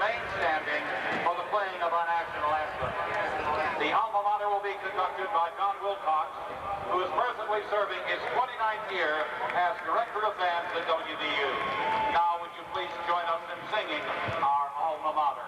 remain standing for the playing of our national anthem. The alma mater will be conducted by John Wilcox, who is presently serving his 29th year as Director of Bands at WVU. Now, would you please join us in singing our alma mater?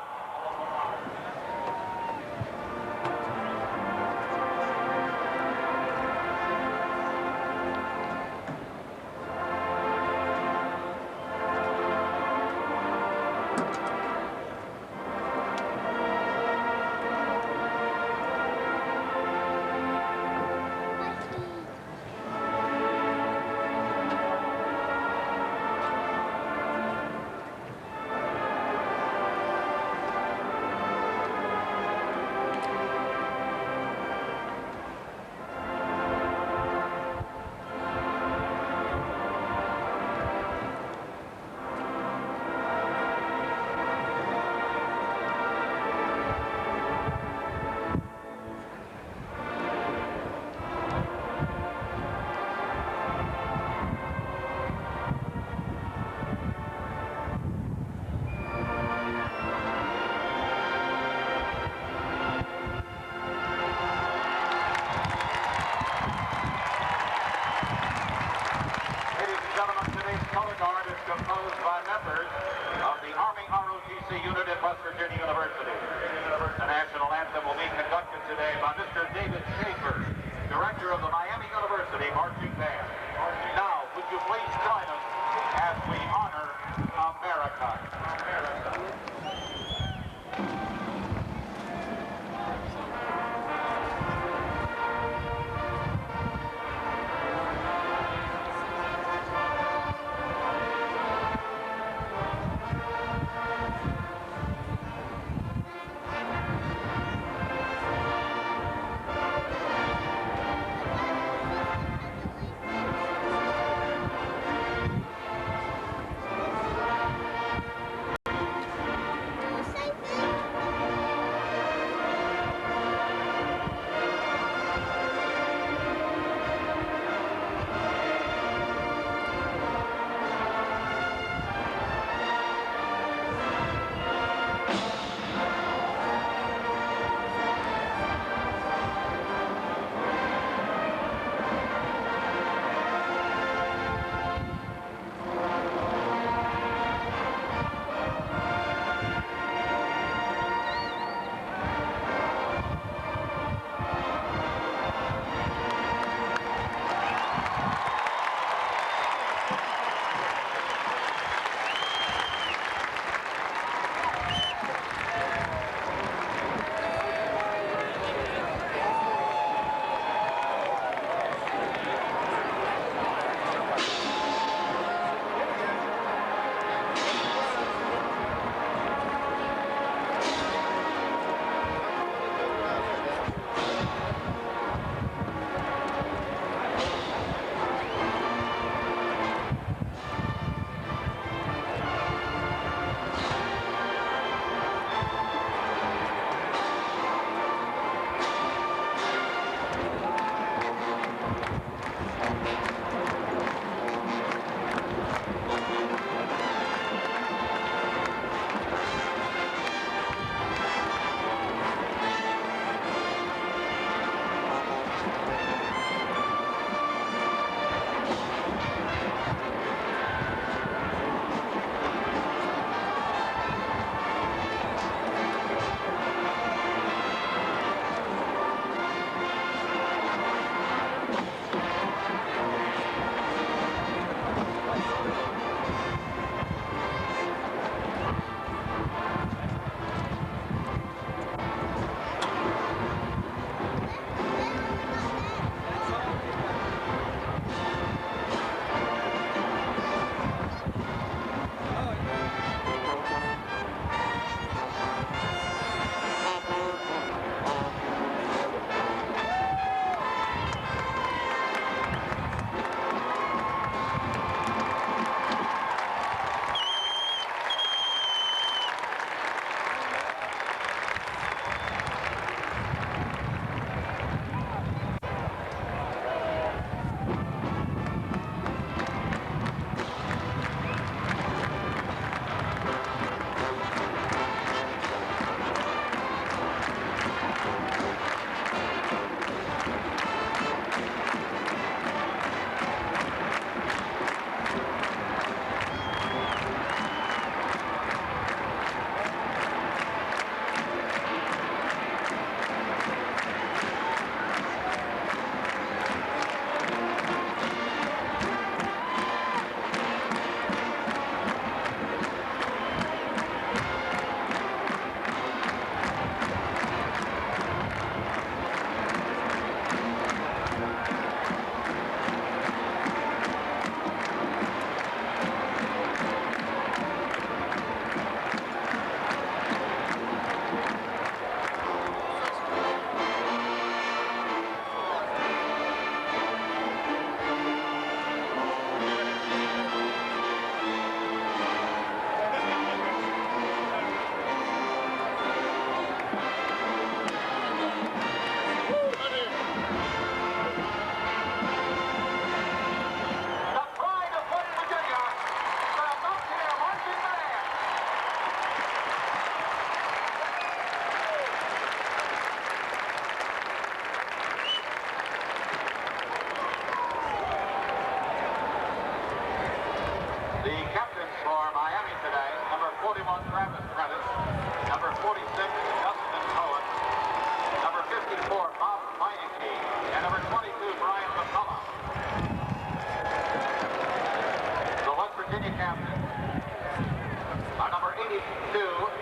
82,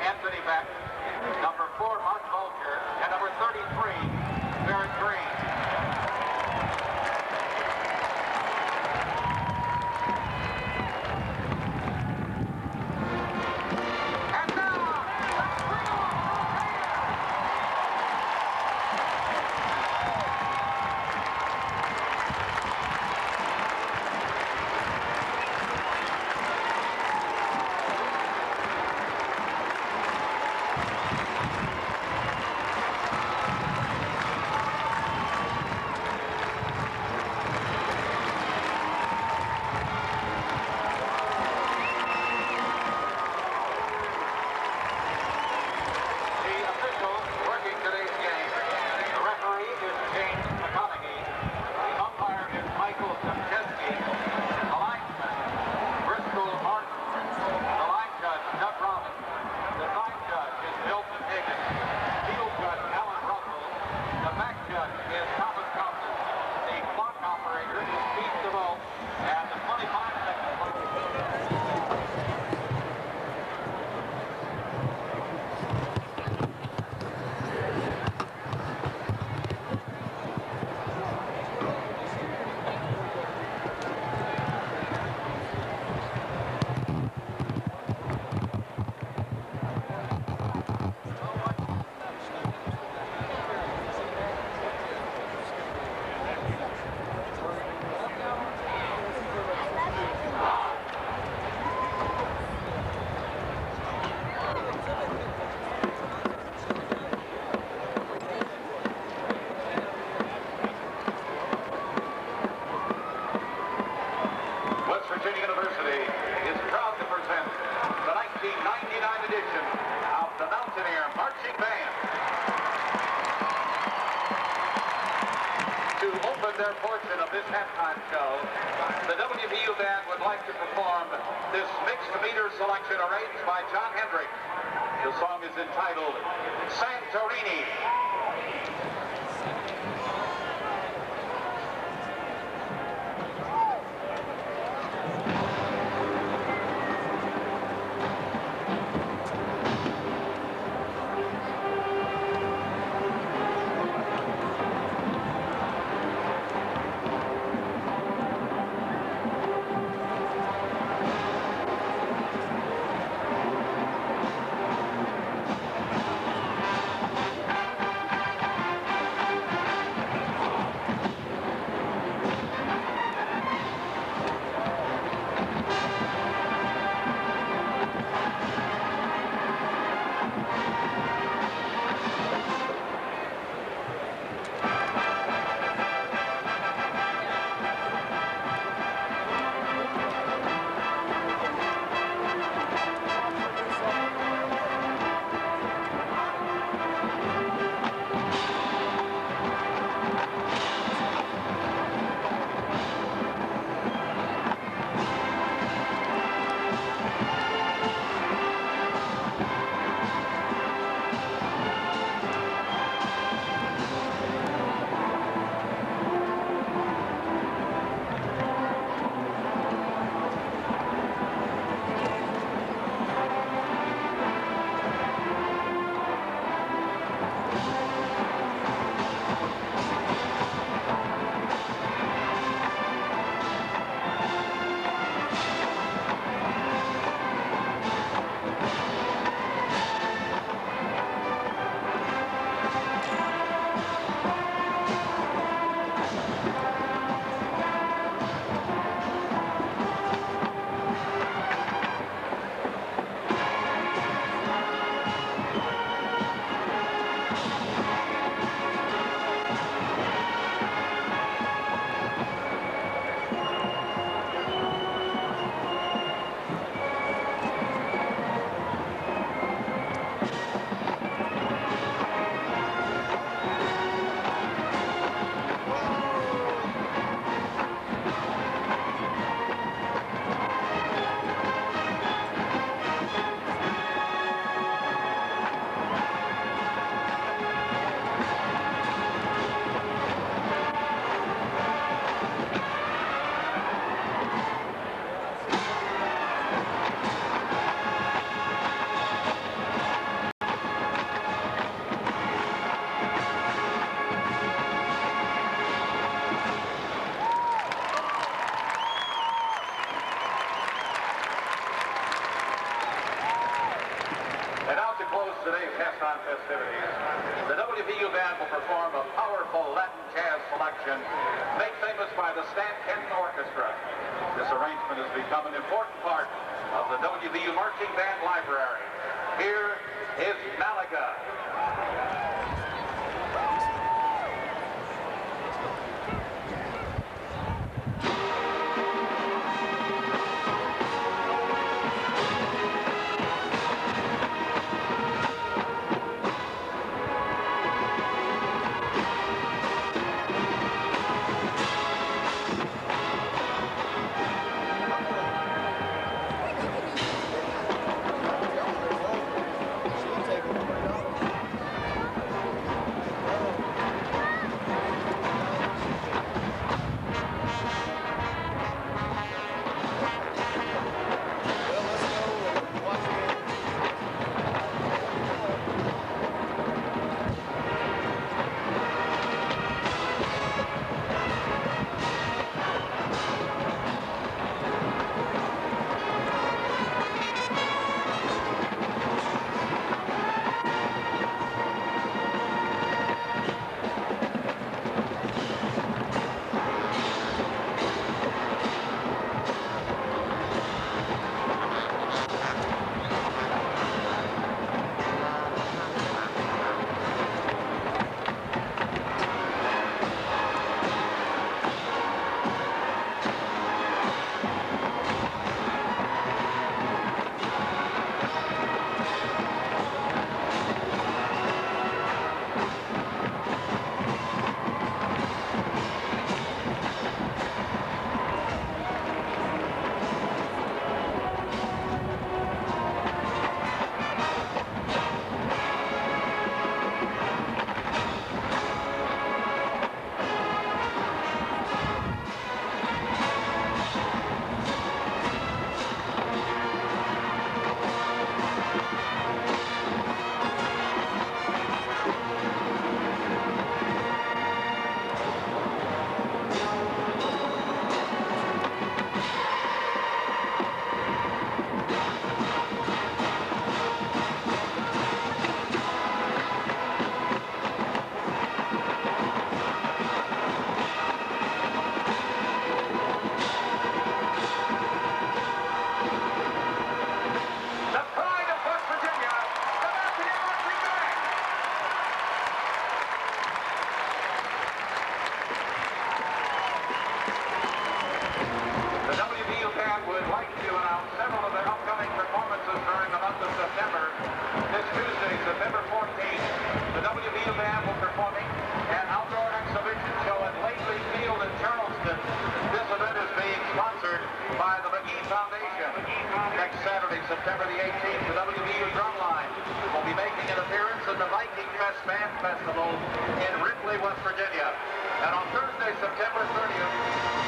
Anthony Beck. Number 4, Mark Vulture. And number 33, Barrett Green. University is proud to present the 1999 edition of the Mountaineer Marching Band. To open their portion of this halftime show, the WVU Band would like to perform this mixed meter selection arranged by John Hendrick. The song is entitled Santorini. today's halftime festivities, the WVU Band will perform a powerful Latin jazz selection made famous by the Stan Kenton Orchestra. This arrangement has become an important part of the WVU Marching Band library. Here is Malaga. September the 18th, the WVU Drumline will be making an appearance in the Viking Fest Band Festival in Ripley, West Virginia. And on Thursday, September 30th,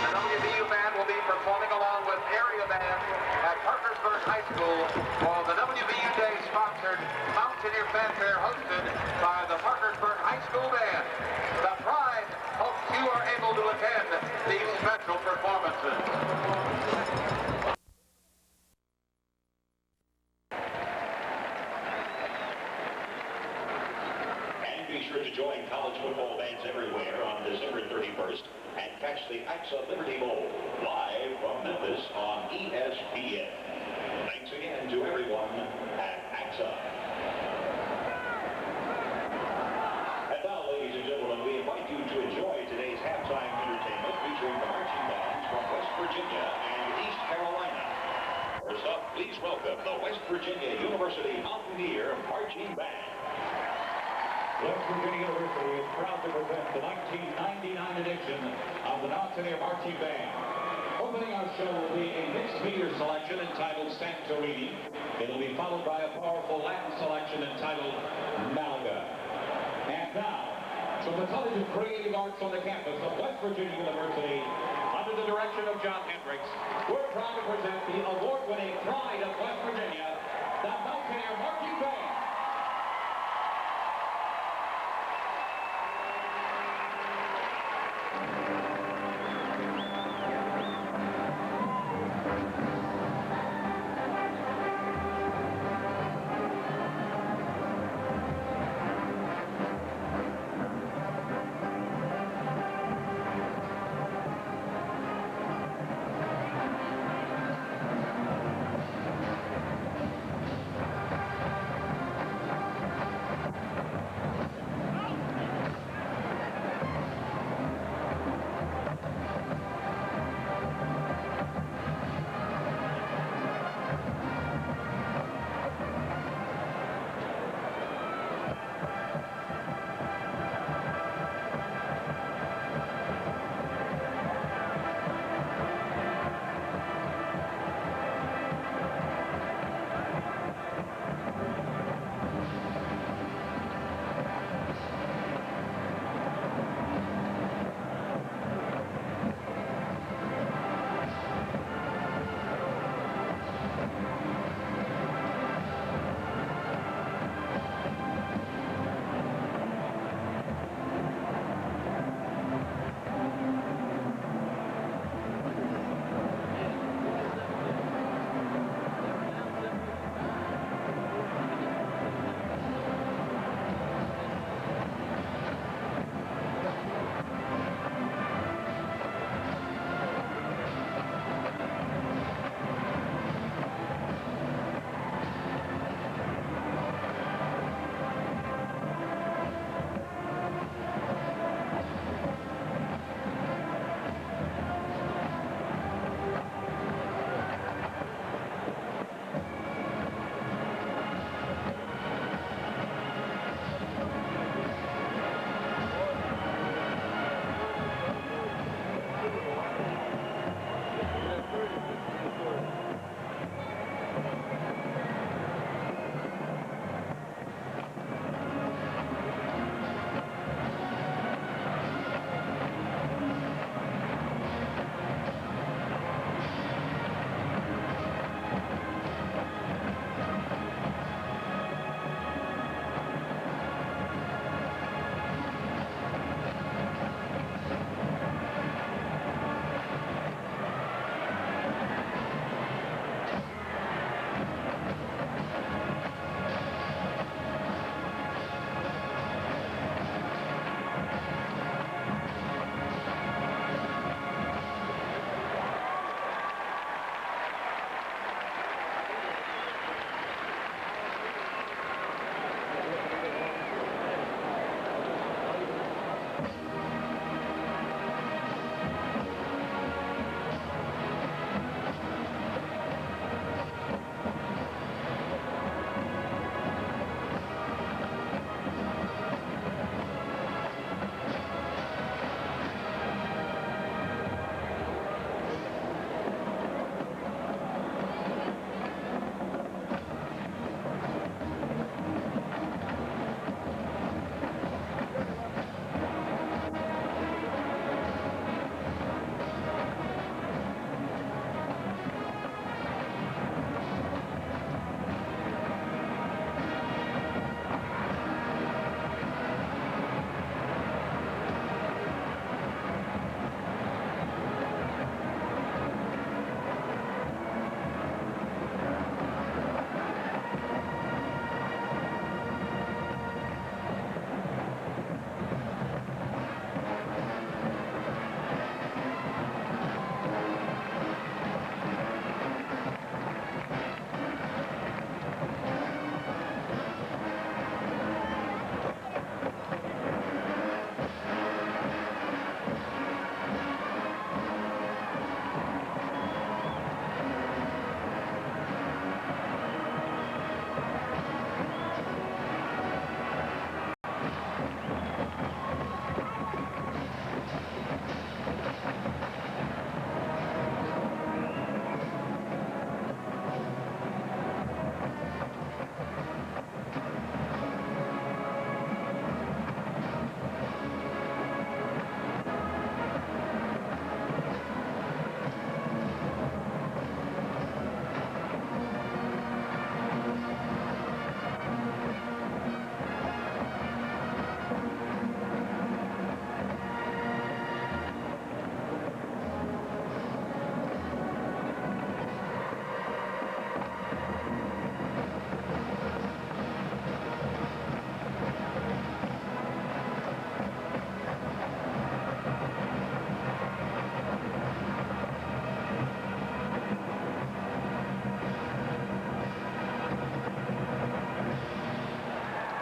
the WVU Band will be performing along with area band at Parkersburg High School for the WVU Day sponsored Mountaineer Fanfare hosted by the Parkersburg High School Band. The Pride hopes you are able to attend these special performances. Be sure to join college football fans everywhere on December 31st and catch the AXA Liberty Bowl live from Memphis on ESPN. Thanks again to everyone at AXA. And now, ladies and gentlemen, we invite you to enjoy today's halftime entertainment featuring the marching bands from West Virginia and East Carolina. First up, please welcome the West Virginia University Mountaineer Marching Band. West Virginia University is proud to present the 1999 edition of the Mountaineer Marching Band. Opening our show will be a mixed meter selection entitled Santorini. It'll be followed by a powerful Latin selection entitled Malaga. And now, from the College of Creative Arts on the campus of West Virginia University, under the direction of John Hendricks, we're proud to present the award-winning pride of West Virginia, the Mountaineer Marching Band.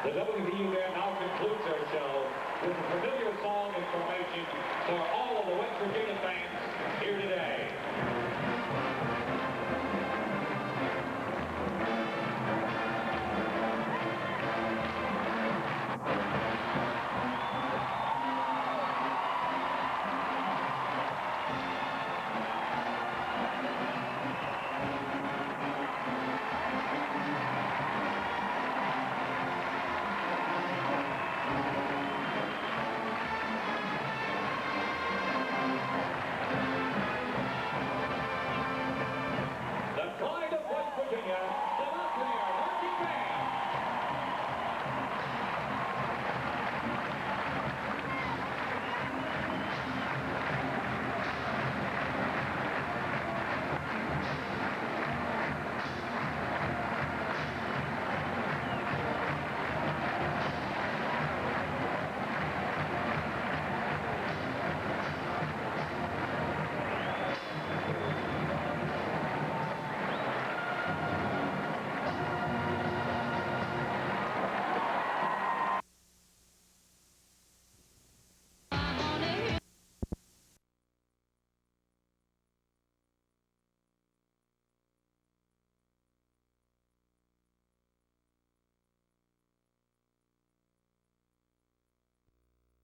The WVU Band now concludes their show with a familiar song and formation for all of the West Virginia fans here today.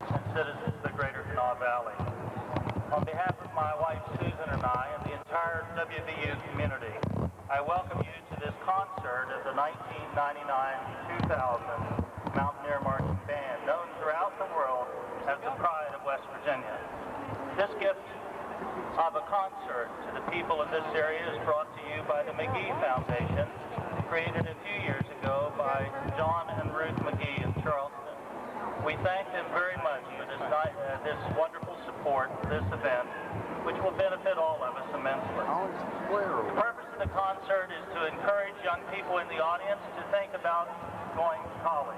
And citizens of the greater Kanawha Valley. On behalf of my wife Susan and I and the entire WVU community, I welcome you to this concert of the 1999-2000 Mountaineer Marching Band, known throughout the world as the pride of West Virginia. This gift of a concert to the people of this area is brought to you by the McGee Foundation, created a few years ago by John and Ruth McGee in Charleston. We thank them very much for this wonderful support for this event, which will benefit all of us immensely. The purpose of the concert is to encourage young people in the audience to think about going to college,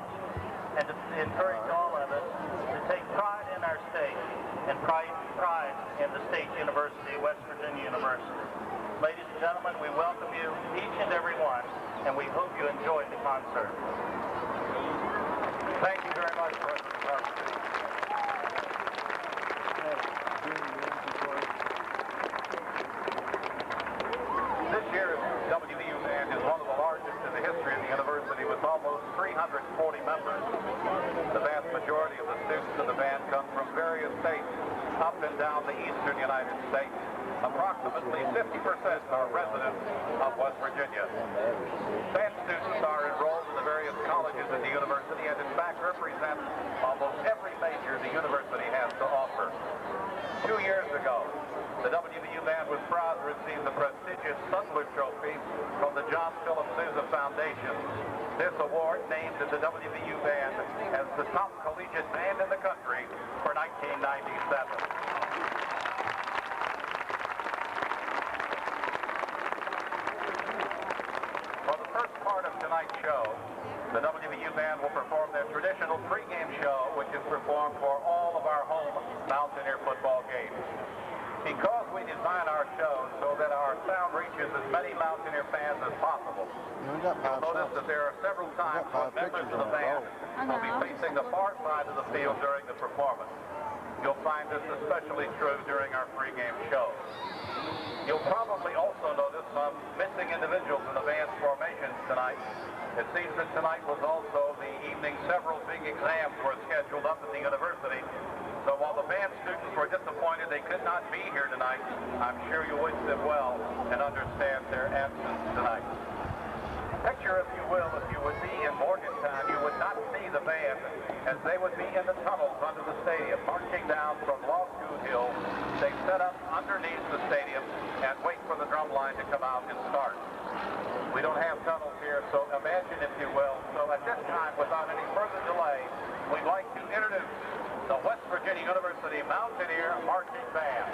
and to encourage all of us to take pride in our state and pride in the State University, West Virginia University. Ladies and gentlemen, we welcome you, each and every one, and we hope you enjoy the concert. Thank you very much, President Carpenter. This year's WVU Band is one of the largest in the history of the university, with almost 340 members. The vast majority of the students in the band come from various states up and down the eastern United States. Approximately 50% are residents of West Virginia. Band students are enrolled in the various colleges at the university and in fact represent almost every major the university has to offer. 2 years ago, the WVU Band was proud to receive the prestigious Sundler Trophy from the John Philip Sousa Foundation. This award named the WVU Band as the top collegiate band in the country for 1997. Tonight's show, the WVU Band will perform their traditional pregame show, which is performed for all of our home Mountaineer football games. Because we design our shows so that our sound reaches as many Mountaineer fans as possible, you'll notice that there are several times when members of the band will be facing the far side of the field during the performance. You'll find this especially true during our pregame show. You'll probably also notice some missing individuals in the band's formations tonight. It seems that tonight was also the evening several big exams were scheduled up at the university. So while the band students were disappointed they could not be here tonight, I'm sure you wish them well and understand their absence tonight. Picture, if you will, if you would be in Morgantown, you would not see the band as they would be in the tunnels under the stadium, marching down from Law School Hill. They set up underneath the stadium and wait for the drum line to come out and start. We don't have tunnels here, so imagine, if you will. So at this time, without any further delay, we'd like to introduce the West Virginia University Mountaineer Marching Band.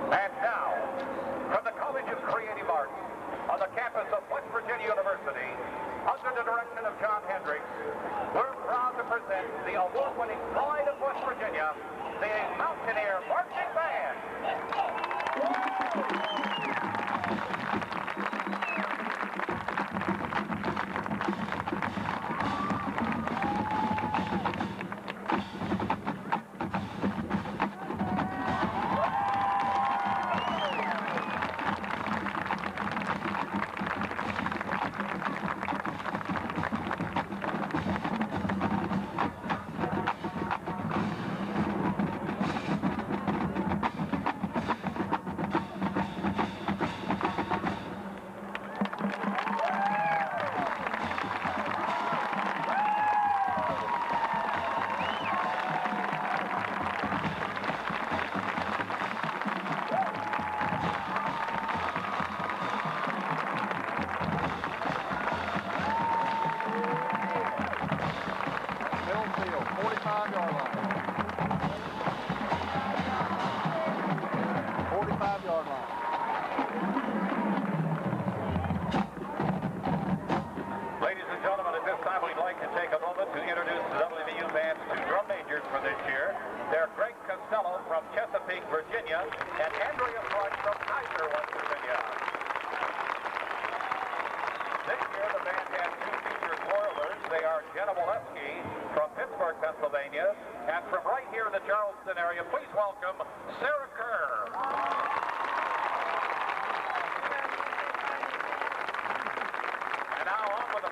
And now, from the College of Creative Arts on the campus of West Virginia University, under the direction of John Hendricks, we're proud to present the award-winning pride of West Virginia, the Mountaineer Marching Band. Ladies and gentlemen, at this time we'd like to take a moment to introduce the WVU Band's two drum majors for this year. They're Greg Costello from Chesapeake, Virginia, and Andrea Clark from Kaiser, West Virginia. This year the band has two featured twirlers. They are Jenna Walewski from Pittsburgh, Pennsylvania, and from right here in the Charleston area, please welcome Sarah Kerr.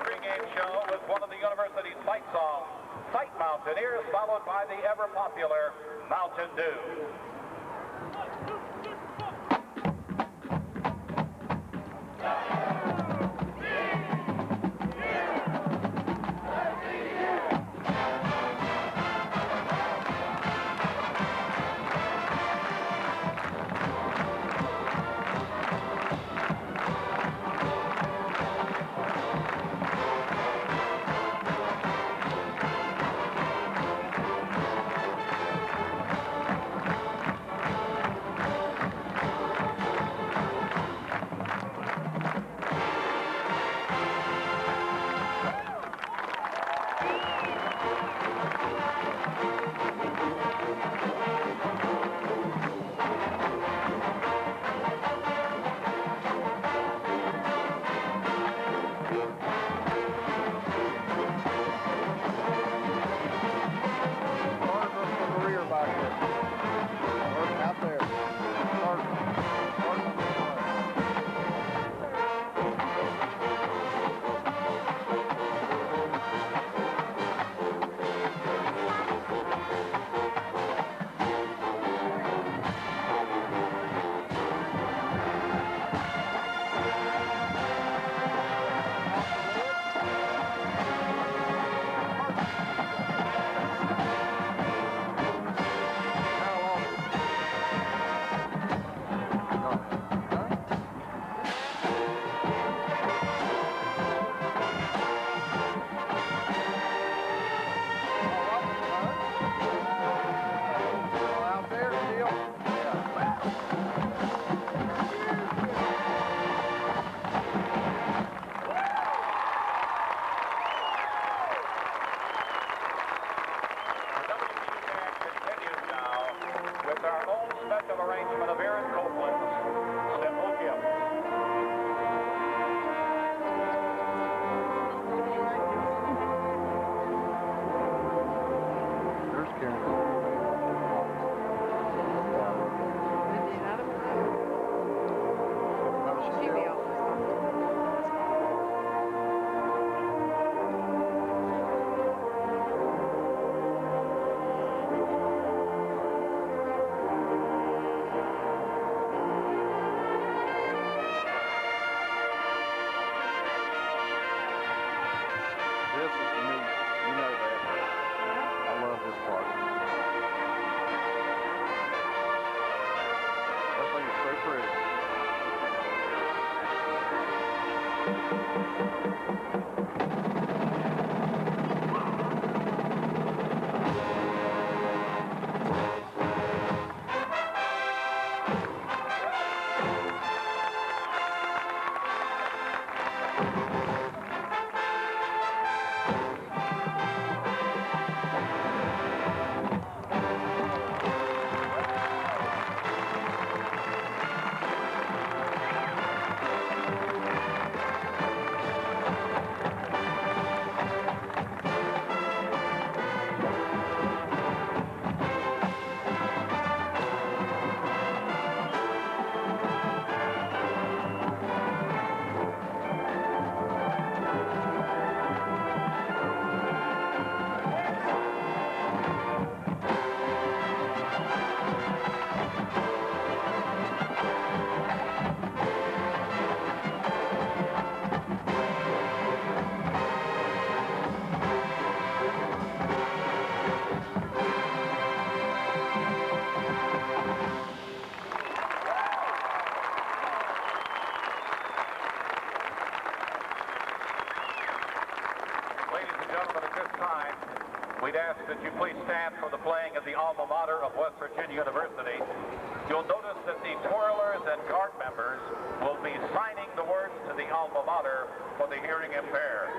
Pregame show with one of the university's fight songs, Fight Mountaineers, followed by the ever-popular Mountain Dew. we'd ask that you please stand for the playing of the alma mater of West Virginia University. You'll notice that the twirlers and guard members will be signing the words to the alma mater for the hearing impaired.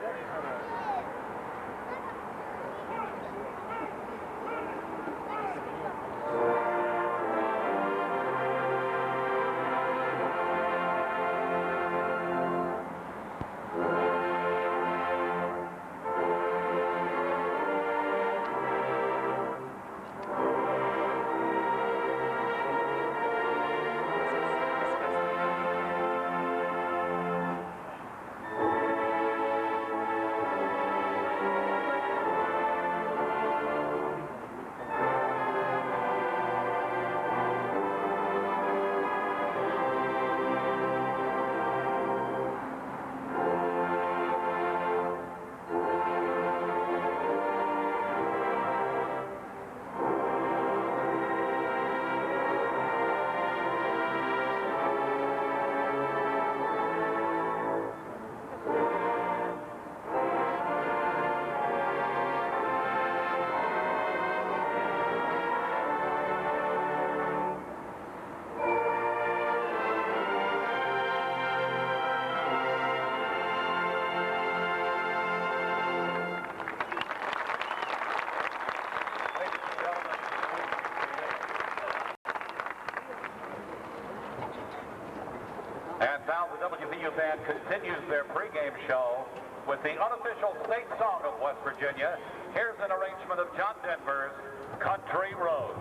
And now the WVU Band continues their pregame show with the unofficial state song of West Virginia. Here's an arrangement of John Denver's Country Roads.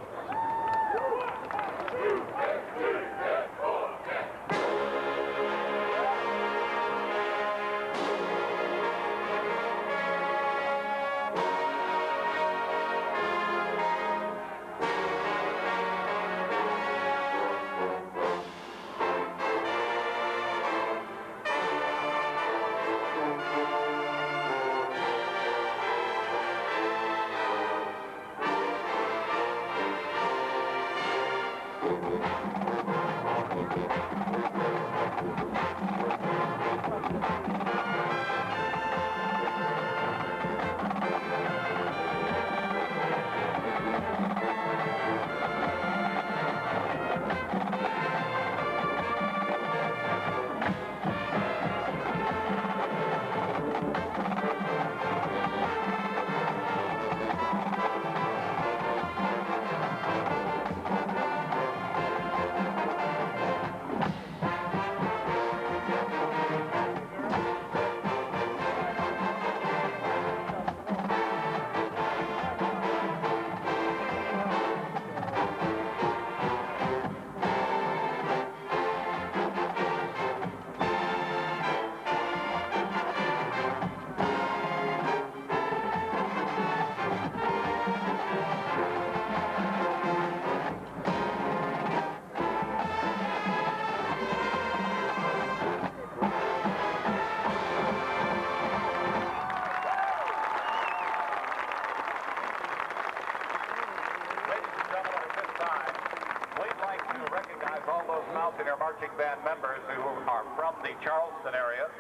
Marching band members who are from the Charleston area.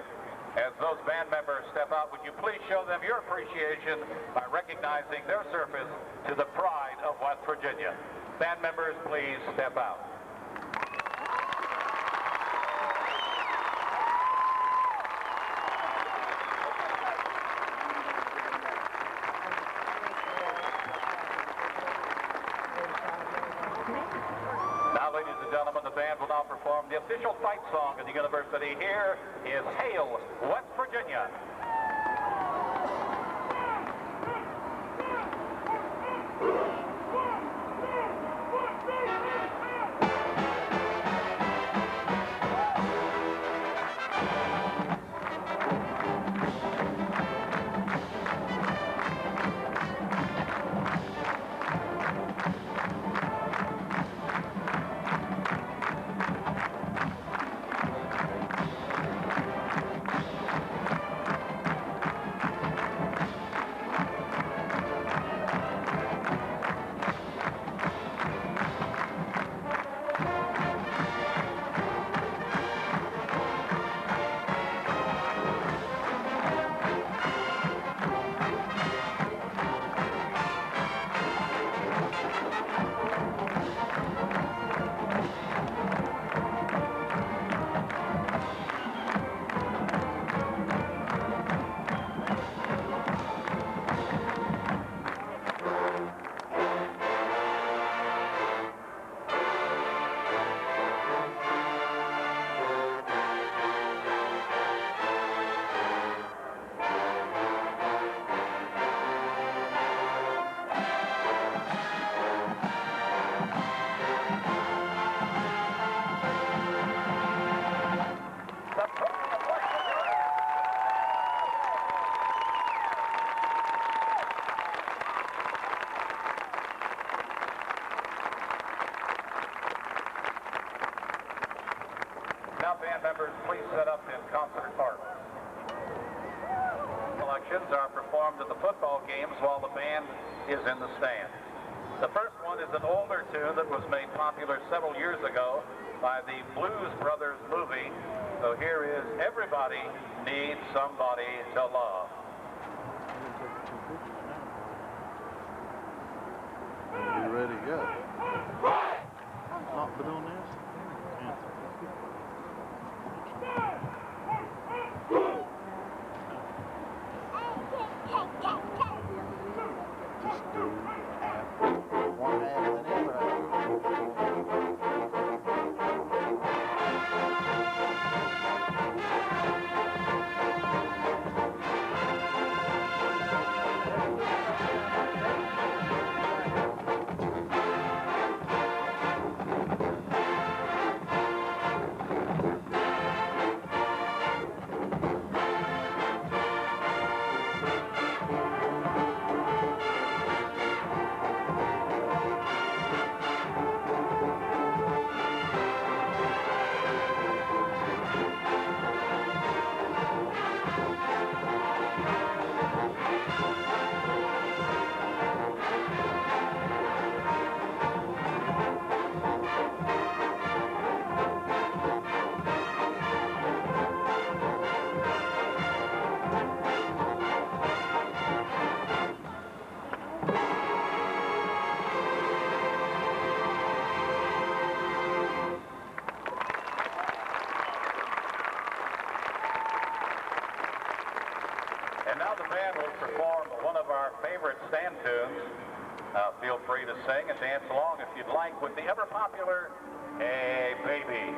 As those band members step out, would you please show them your appreciation by recognizing their service to the pride of West Virginia. Band members, please step out. Now, ladies and gentlemen, the band will now perform the official fight song of the university. Here is Hail, West Virginia. band members please set up in concert park. Selections are performed at the football games while the band is in the stand. The first one is an older tune that was made popular several years ago by the Blues Brothers movie. So here is Everybody Needs Somebody to Love. Be ready to go. Not put on this. Just do one half and then the other. And now the band will perform one of our favorite stand tunes. Feel free to sing and dance along if you'd like with the ever popular Hey Baby.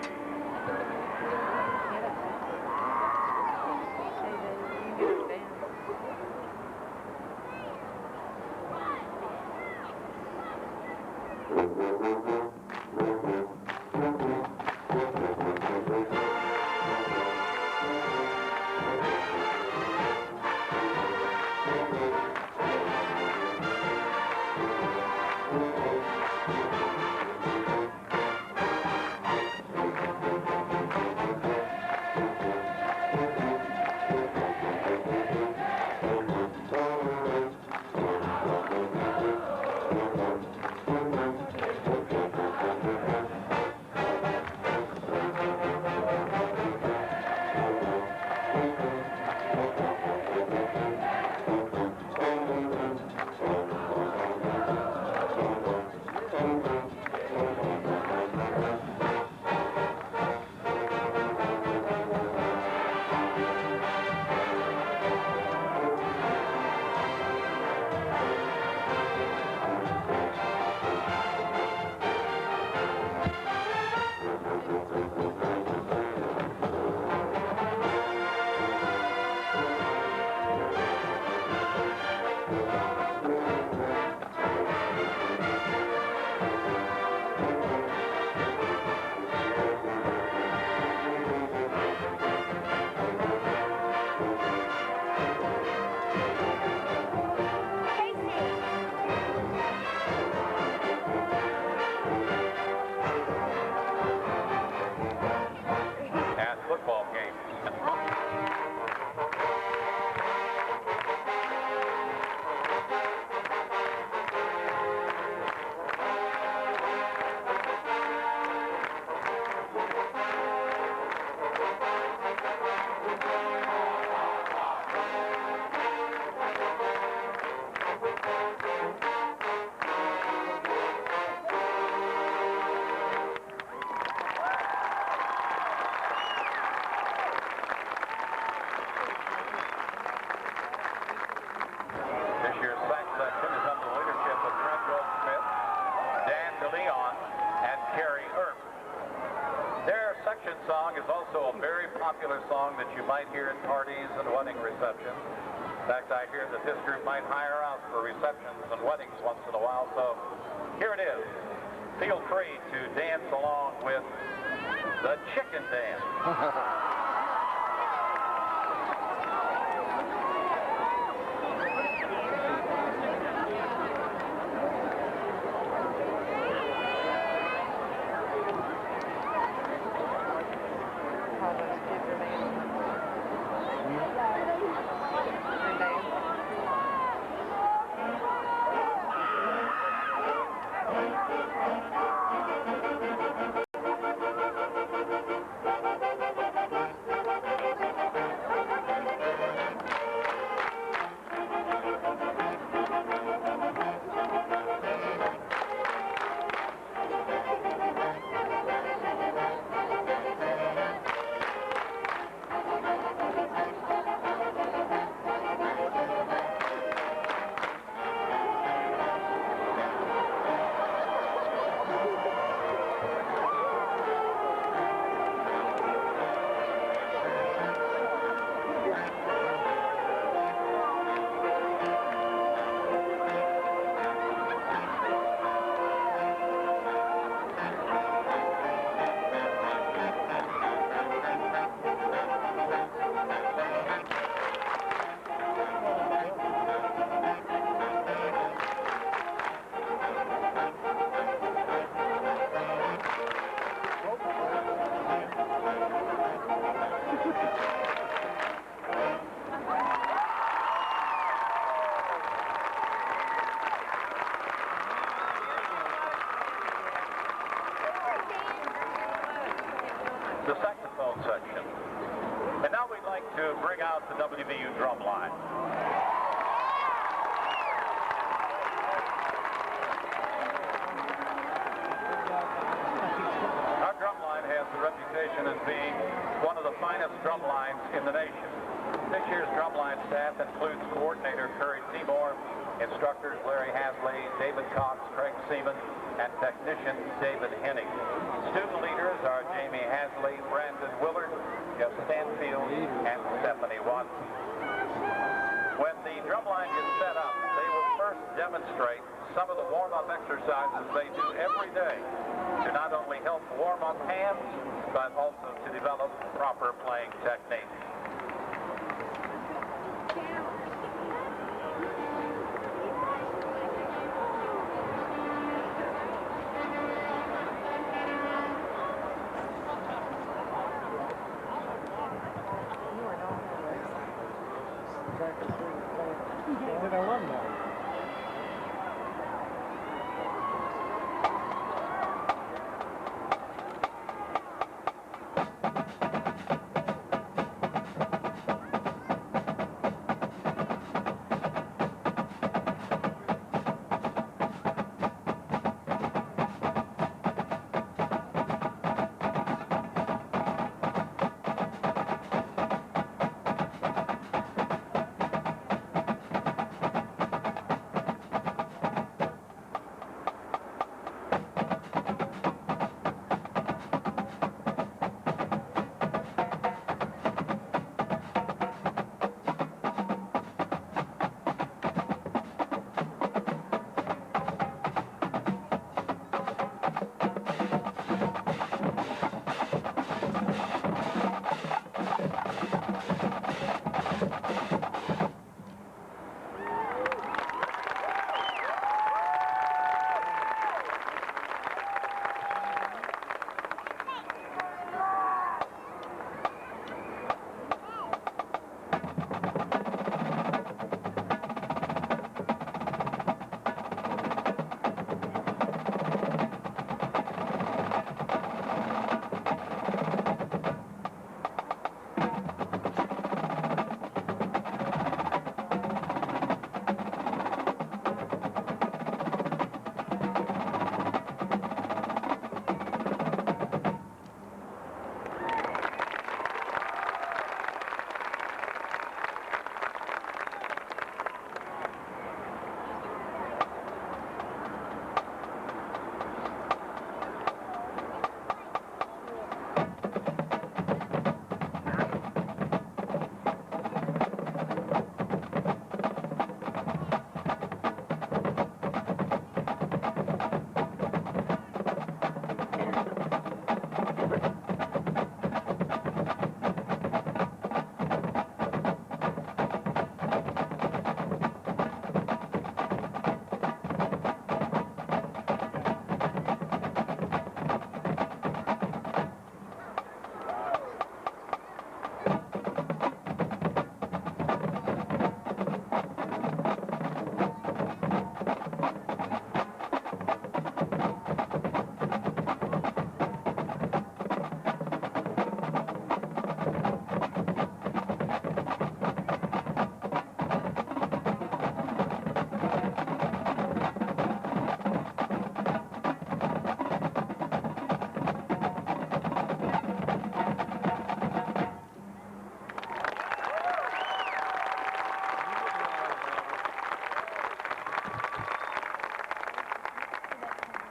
Football game. Song is also a very popular song that you might hear at parties and wedding receptions. In fact, I hear that this group might hire out for receptions and weddings once in a while, so here it is. Feel free to dance along with the Chicken Dance. the saxophone section. And now we'd like to bring out the WVU drum line. Our drum line has the reputation as being one of the finest drum lines in the nation. This year's drumline staff includes coordinator Curry Seymour, instructors Larry Hasley, David Cox, Craig Seaman, and technician David Henning. Student leaders are Jamie Hasley, Brandon Willard, Jeff Stanfield, and Stephanie Watson. When the drumline is set up, they will first demonstrate some of the warm-up exercises they do every day to not only help warm up hands, but also to develop proper playing technique. Did I love that?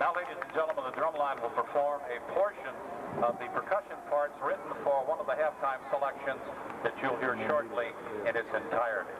Now, ladies and gentlemen, the drumline will perform a portion of the percussion parts written for one of the halftime selections that you'll hear shortly in its entirety.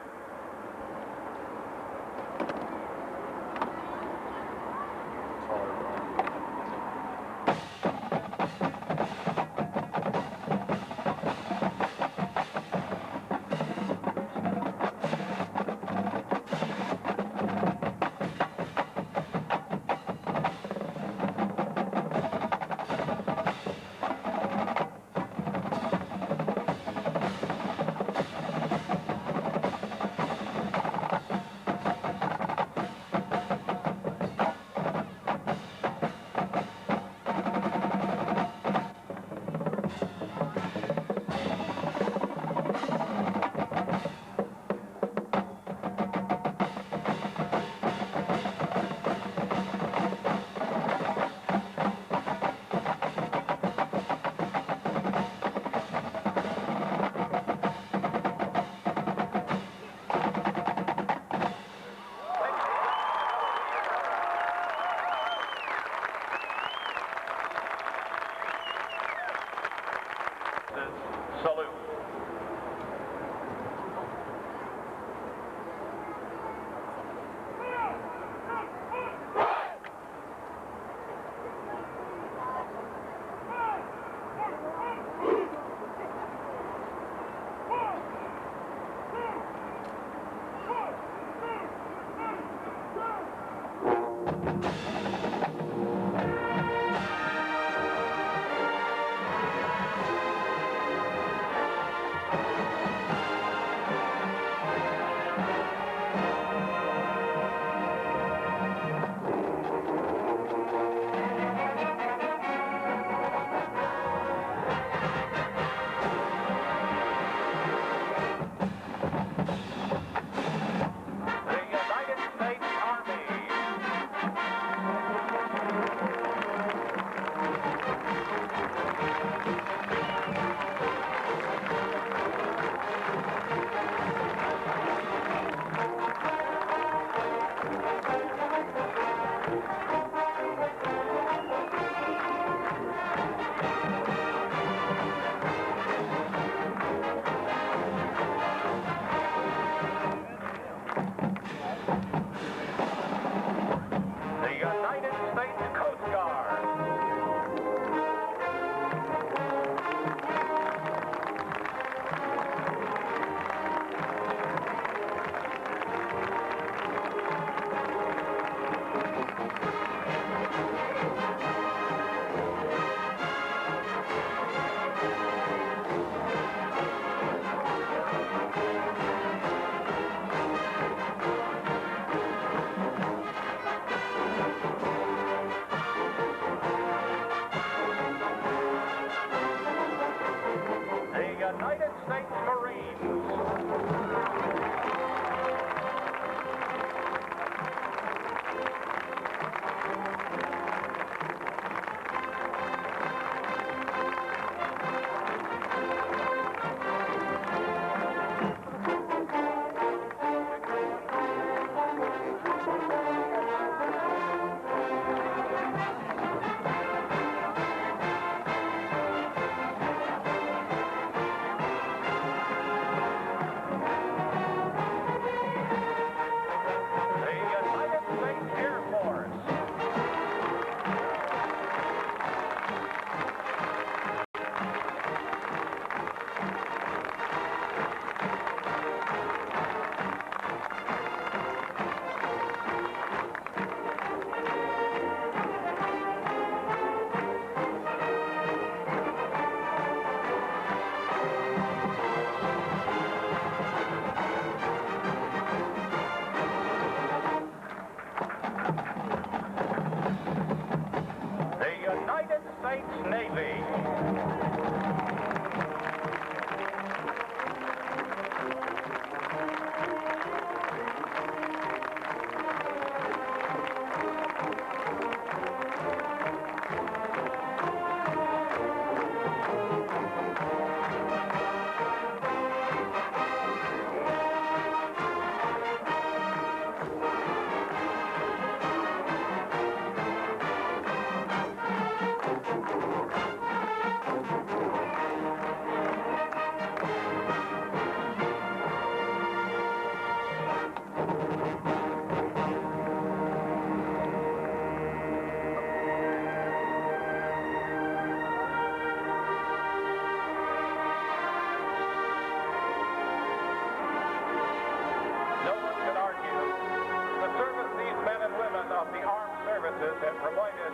experiences have related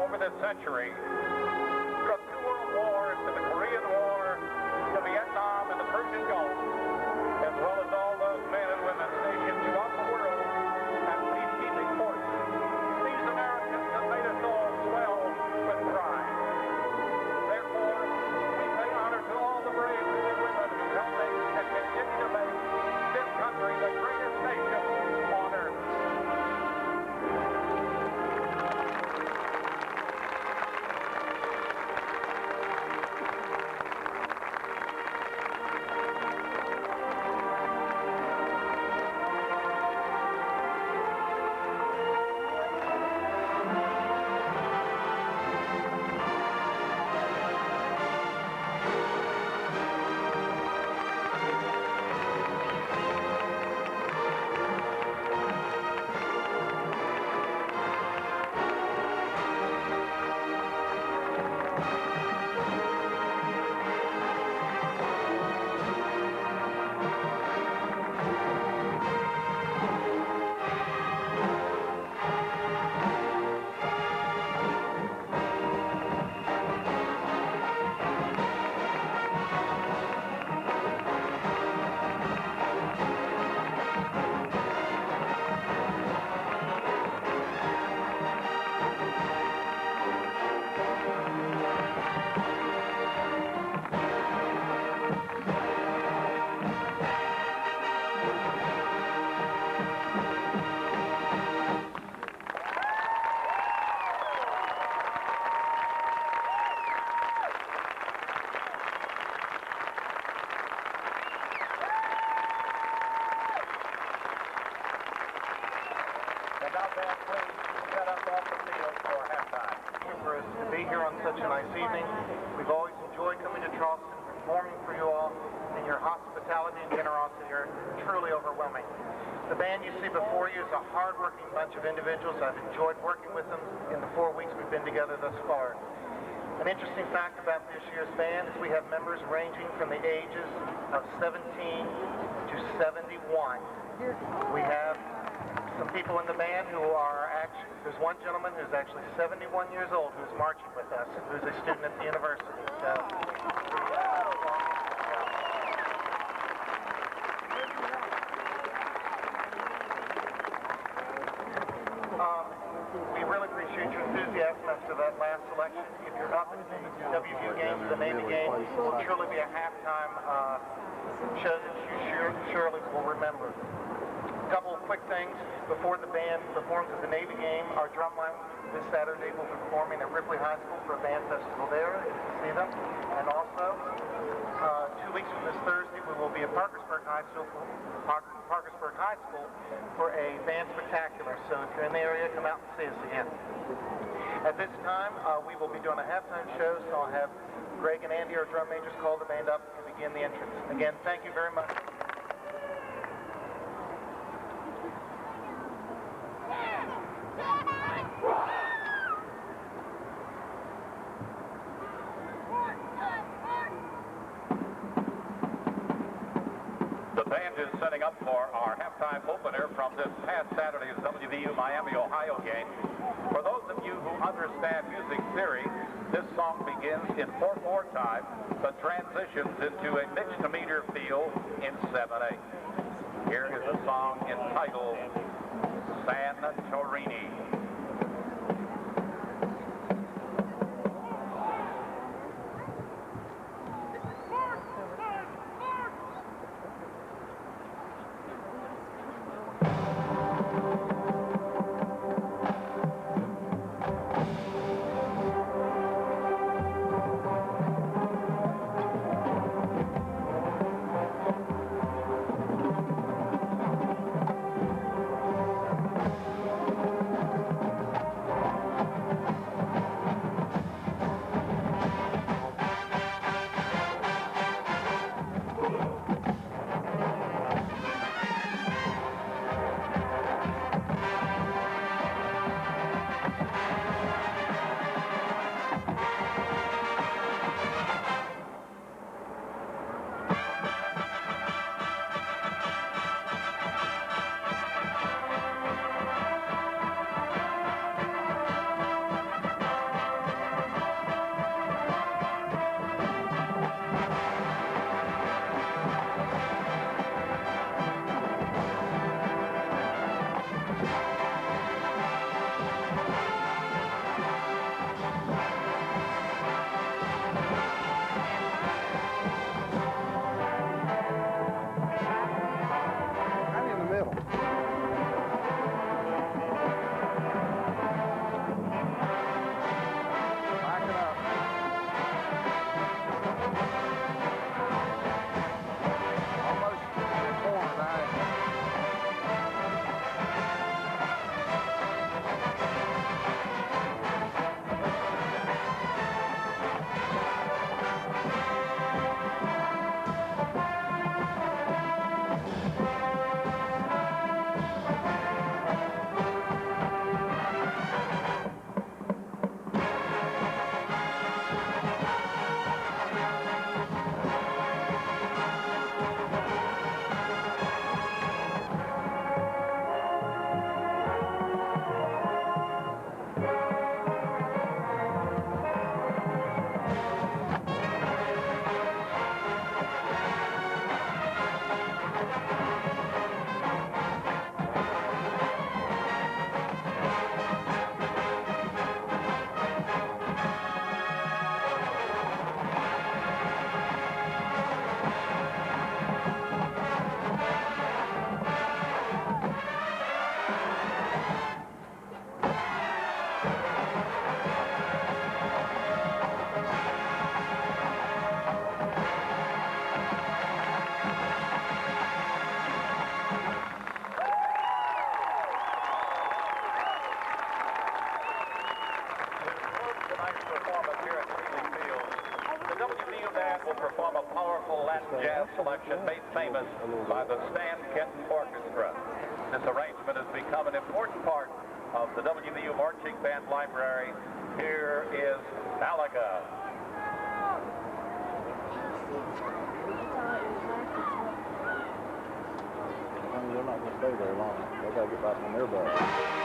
over the century from two world wars to the Korean War to Vietnam and the Persian Gulf, as well as all those men and women stationed throughout the world as peacekeeping forces. These Americans have made us all swell with pride. Therefore, we pay honor to all the brave men and women who help make and continue to make this country the greatest nation on earth. And now, band, please set up off the field for halftime. For us to be here on such a nice evening. We've always enjoyed coming to Charleston, performing for you all, and your hospitality and generosity are truly overwhelming. The band you see before you is a hard-working bunch of individuals. I've enjoyed working with them in the 4 weeks we've been together thus far. An interesting fact about this year's band is we have members ranging from the ages of 17 to 71. We have some people in the band who are actually, there's one gentleman who's actually 71 years old who's marching with us, who's a student at the university. So, we really appreciate your enthusiasm after that last selection. If you're up at the WVU games, the Navy game, it will truly be a halftime show that you surely will remember. A couple of quick things before the band performs at the Navy game. Our drumline this Saturday will be performing at Ripley High School for a band festival there. You can see them. And also, 2 weeks from this Thursday, we will be at Parkersburg High School for a band spectacular. So if you're in the area, come out and see us again. At this time, we will be doing a halftime show, so I'll have Greg and Andy, our drum majors, call the band up and begin the entrance. Again, thank you very much. The band is setting up for our halftime opener from this past Saturday's WVU Miami, Ohio game. For those of you who understand music theory, this song begins in 4/4 time, but transitions into a mixed meter feel in 7/8. Here is a song entitled San Torini. will perform a powerful Latin jazz selection made famous by the Stan Kenton Orchestra. This arrangement has become an important part of the WVU Marching Band library. Here is Malaga. They're not going to stay very long. They got to get back on their bus.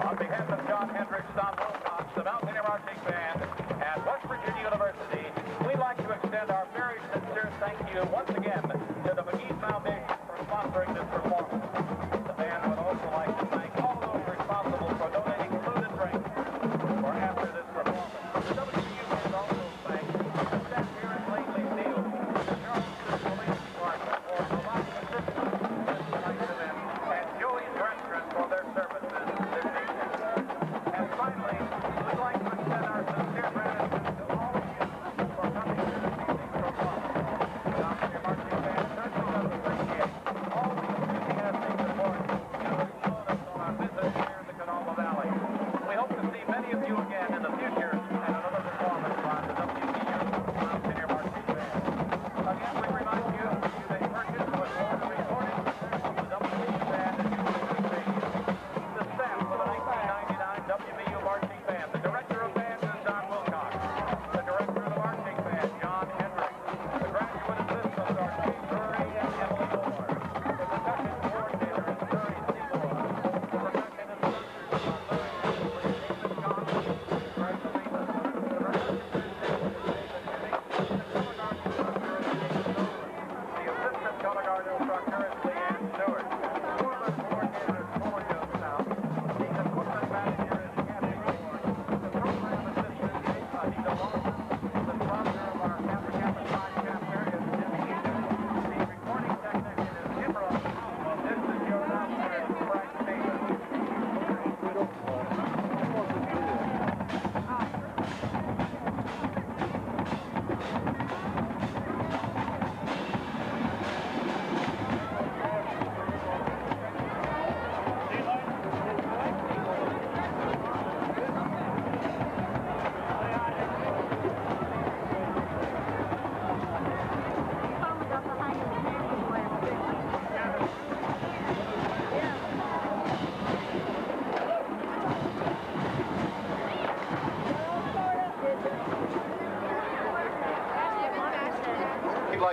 On behalf of John Hendricks, Don Wilcox, the Mountaineer Marching Band, and West Virginia University, we'd like to extend our very sincere thank you once again to the McGee Foundation for sponsoring this performance. The band would also like to thank all those responsible for donating food and drink for after this performance. The WVU would also thank the staff here at Langley Field, the Charleston Police Department for providing assistance in tonight's event, and Joey's Restaurant for their services this evening. And finally, we'd like to extend our sincere gratitude to all of you for coming to this evening's performance. The Mountaineer Marching Band certainly does appreciate all the enthusiastic support you have shown us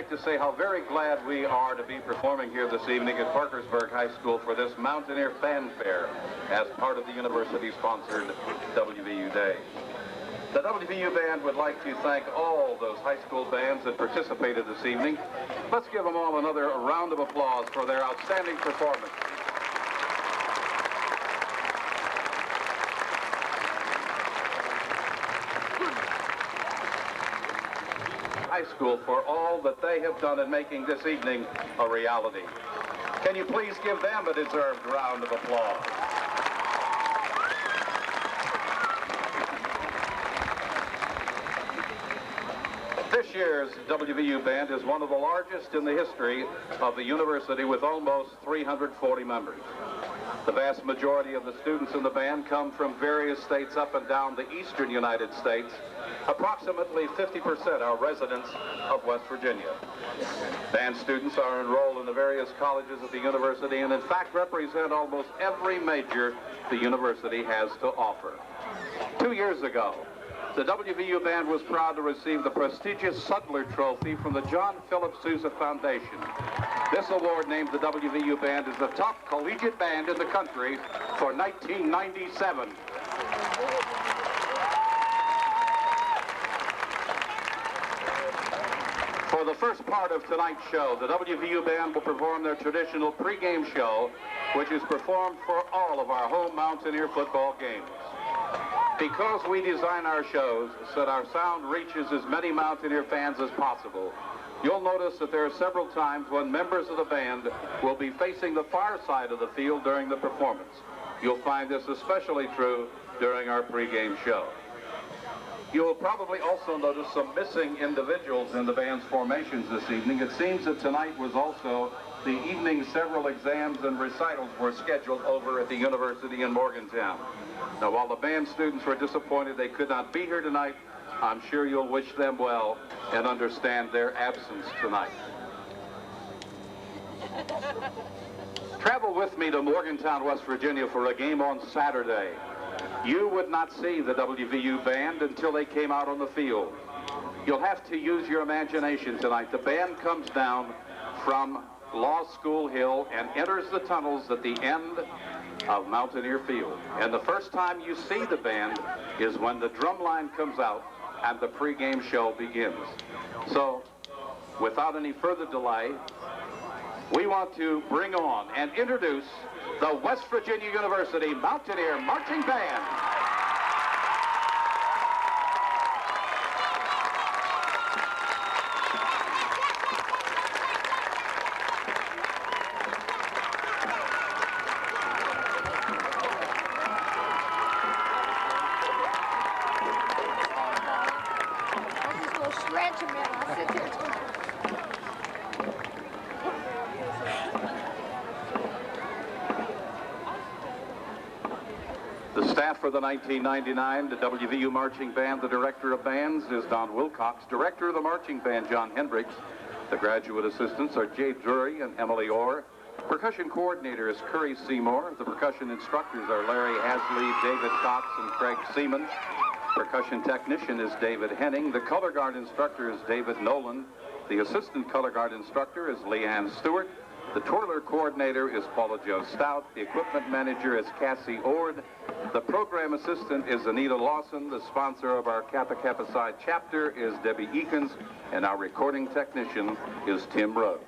like to say how very glad we are to be performing here this evening at Parkersburg High School for this Mountaineer Fanfare as part of the university-sponsored WVU Day. The WVU Band would like to thank all those high school bands that participated this evening. Let's give them all another round of applause for their outstanding performance. High School for all that they have done in making this evening a reality. Can you please give them a deserved round of applause? This year's WVU Band is one of the largest in the history of the university, with almost 340 members. The vast majority of the students in the band come from various states up and down the eastern United States. Approximately 50% are residents of West Virginia. Band students are enrolled in the various colleges of the university and in fact represent almost every major the university has to offer. 2 years ago, the WVU Band was proud to receive the prestigious Sudler Trophy from the John Philip Sousa Foundation. This award named the WVU Band as the top collegiate band in the country for 1997. For the first part of tonight's show, the WVU Band will perform their traditional pregame show, which is performed for all of our home Mountaineer football games. Because we design our shows so that our sound reaches as many Mountaineer fans as possible, you'll notice that there are several times when members of the band will be facing the far side of the field during the performance. You'll find this especially true during our pregame show. You will probably also notice some missing individuals in the band's formations this evening. It seems that tonight was also the evening several exams and recitals were scheduled over at the university in Morgantown. Now, while the band students were disappointed they could not be here tonight, I'm sure you'll wish them well and understand their absence tonight. Travel with me to Morgantown, West Virginia for a game on Saturday. You would not see the WVU Band until they came out on the field. You'll have to use your imagination tonight. The band comes down from Law School Hill and enters the tunnels at the end of Mountaineer Field. And the first time you see the band is when the drum line comes out and the pregame show begins. So, without any further delay, we want to bring on and introduce the West Virginia University Mountaineer Marching Band. The staff for the 1999 WVU Marching Band, the director of bands is Don Wilcox, director of the marching band John Hendricks. The graduate assistants are Jay Drury and Emily Orr. Percussion coordinator is Curry Seymour. The percussion instructors are Larry Hasley, David Cox, and Craig Seaman. Percussion technician is David Henning. The color guard instructor is David Nolan. The assistant color guard instructor is Leanne Stewart. The twirler coordinator is Paula Jo Stout. The equipment manager is Cassie Ord. The program assistant is Anita Lawson. The sponsor of our Kappa Kappa Psi chapter is Debbie Eakins. And our recording technician is Tim Rhodes.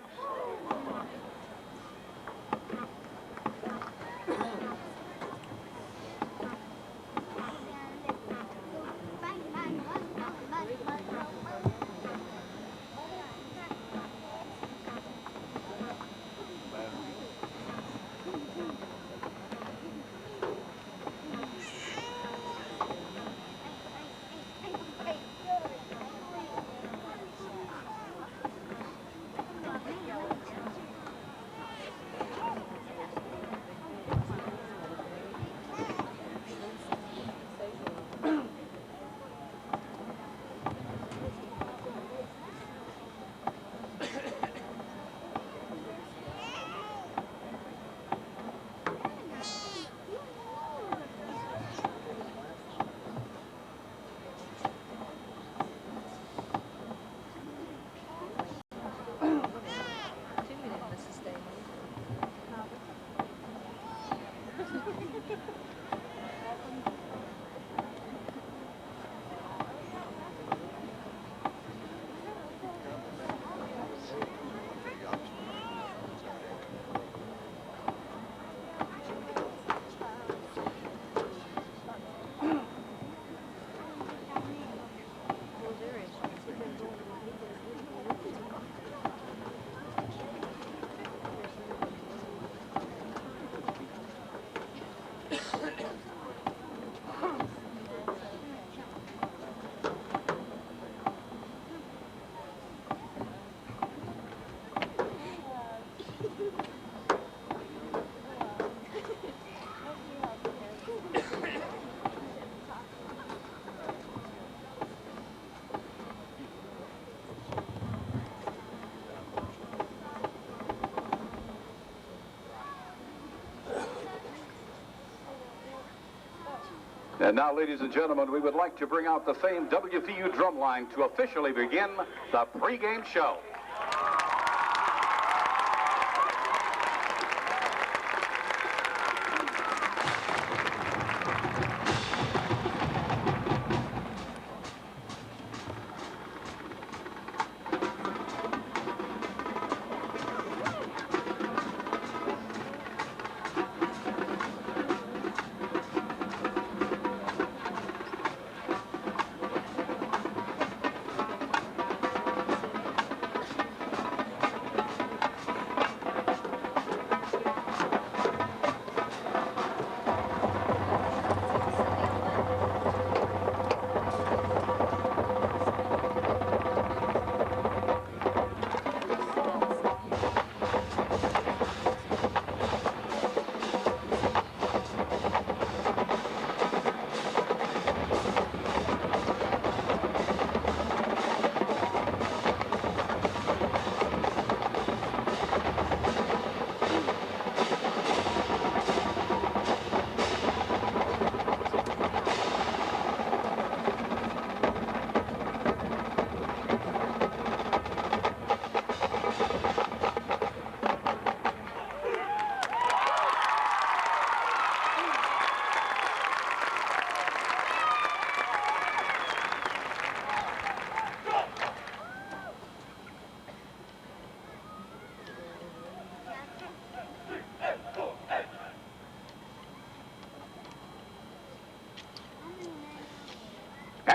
And now, ladies and gentlemen, we would like to bring out the famed WVU drumline to officially begin the pregame show.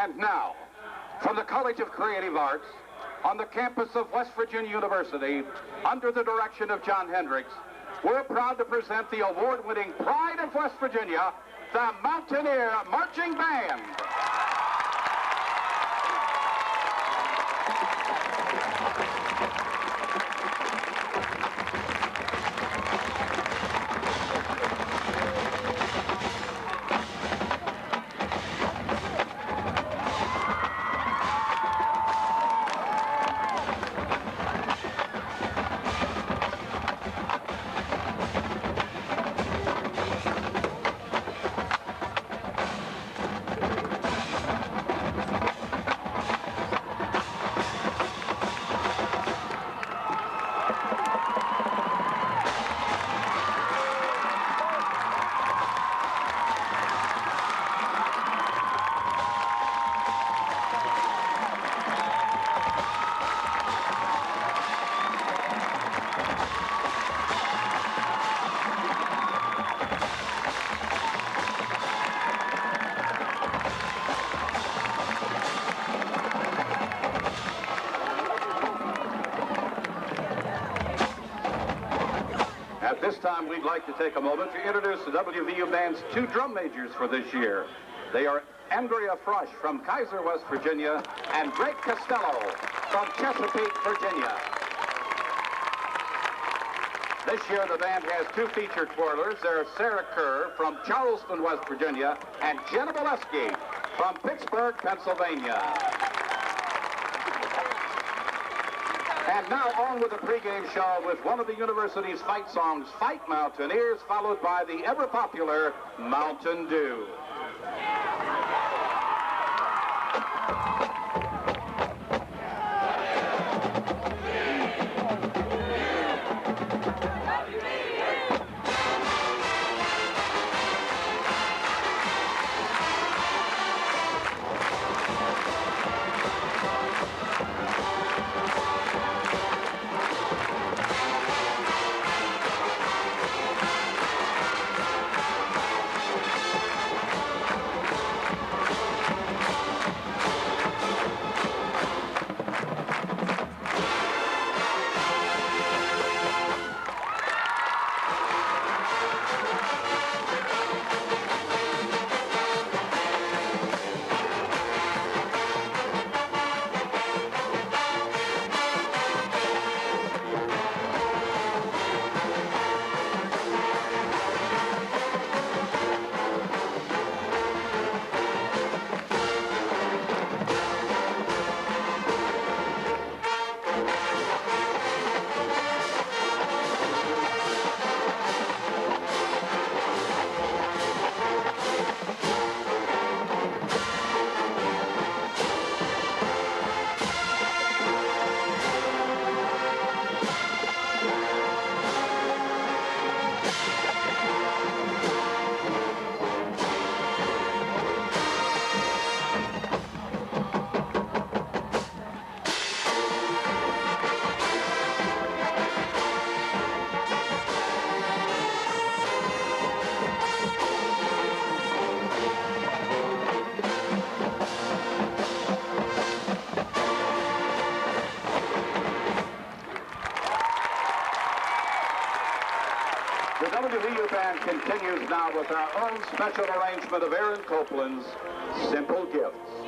And now, from the College of Creative Arts, on the campus of West Virginia University, under the direction of John Hendricks, we're proud to present the award-winning pride of West Virginia, the Mountaineer Marching Band. At this time, we'd like to take a moment to introduce the WVU Band's two drum majors for this year. They are Andrea Frosch from Kaiser, West Virginia, and Greg Costello from Chesapeake, Virginia. This year, the band has two featured twirlers. They're Sarah Kerr from Charleston, West Virginia, and Jenna Bolesky from Pittsburgh, Pennsylvania. And now on with the pregame show with one of the university's fight songs, Fight Mountaineers, followed by the ever-popular Mountain Dew. continues now with our own special arrangement of Aaron Copland's Simple Gifts.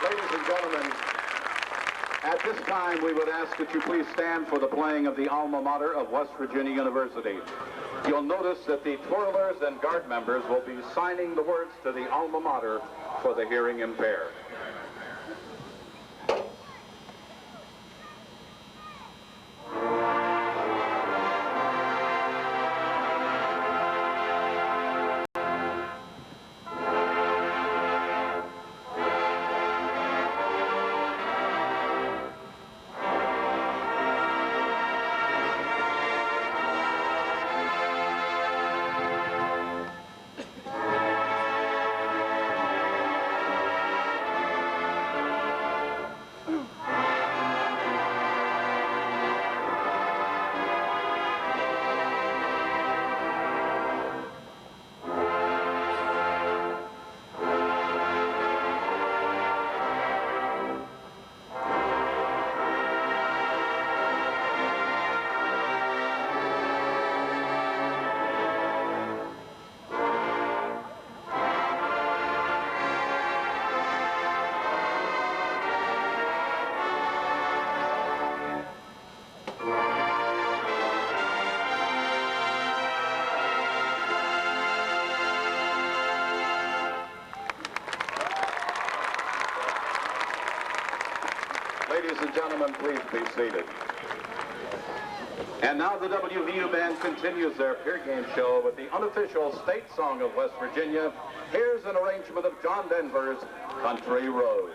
Ladies and gentlemen, at this time we would ask that you please stand for the playing of the alma mater of West Virginia University. You'll notice that the twirlers and guard members will be signing the words to the alma mater for the hearing impaired. Ladies and gentlemen, please be seated. And now the WVU Band continues their peer game show with the unofficial state song of West Virginia. Here's an arrangement of John Denver's Country Road.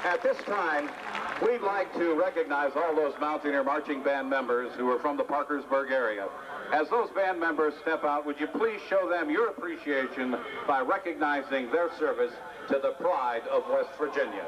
At this time, we'd like to recognize all those Mountaineer Marching Band members who are from the Parkersburg area. As those band members step out, would you please show them your appreciation by recognizing their service to the pride of West Virginia.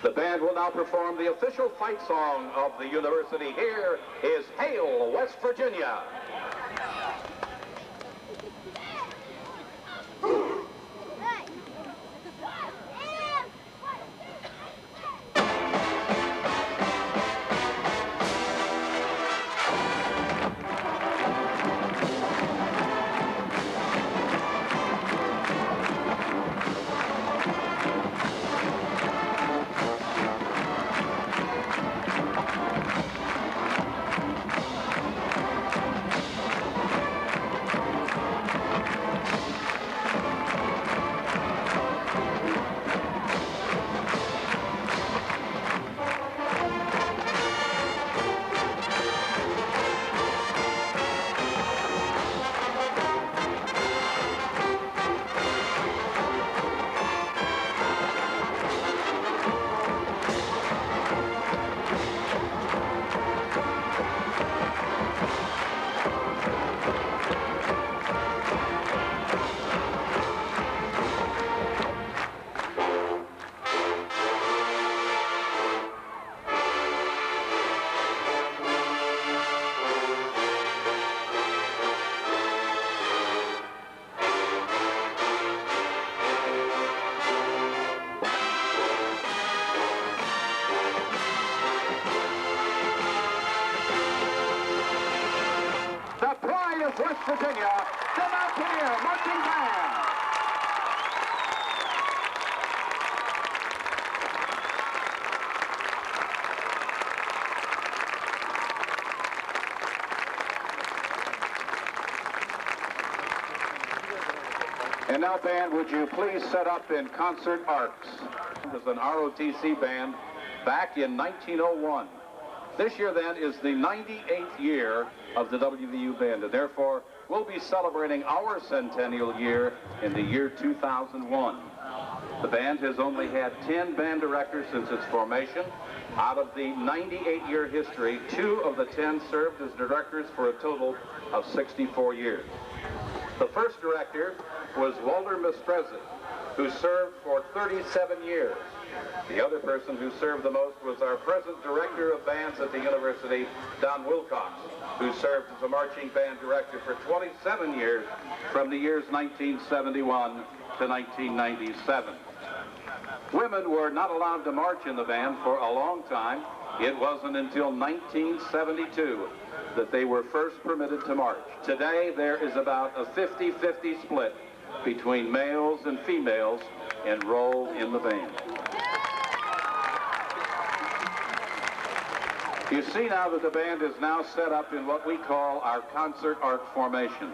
The band will now perform the official fight song of the university. Here is Hail, West Virginia. West Virginia, the Mountaineer Marching Band. And now, band, would you please set up in concert arcs? As an ROTC band back in 1901. This year, then, is the 98th year of the WVU Band, and therefore we'll be celebrating our centennial year in the year 2001. The band has only had 10 band directors since its formation. Out of the 98-year history, 2 of the 10 served as directors for a total of 64 years. The first director was Walter Mistrezzi, who served for 37 years. The other person who served the most was our present director of bands at the university, Don Wilcox, who served as a marching band director for 27 years, from the years 1971 to 1997. Women were not allowed to march in the band for a long time. It wasn't until 1972 that they were first permitted to march. Today, there is about a 50-50 split between males and females enrolled in the band. You see now that the band is now set up in what we call our concert arc formation.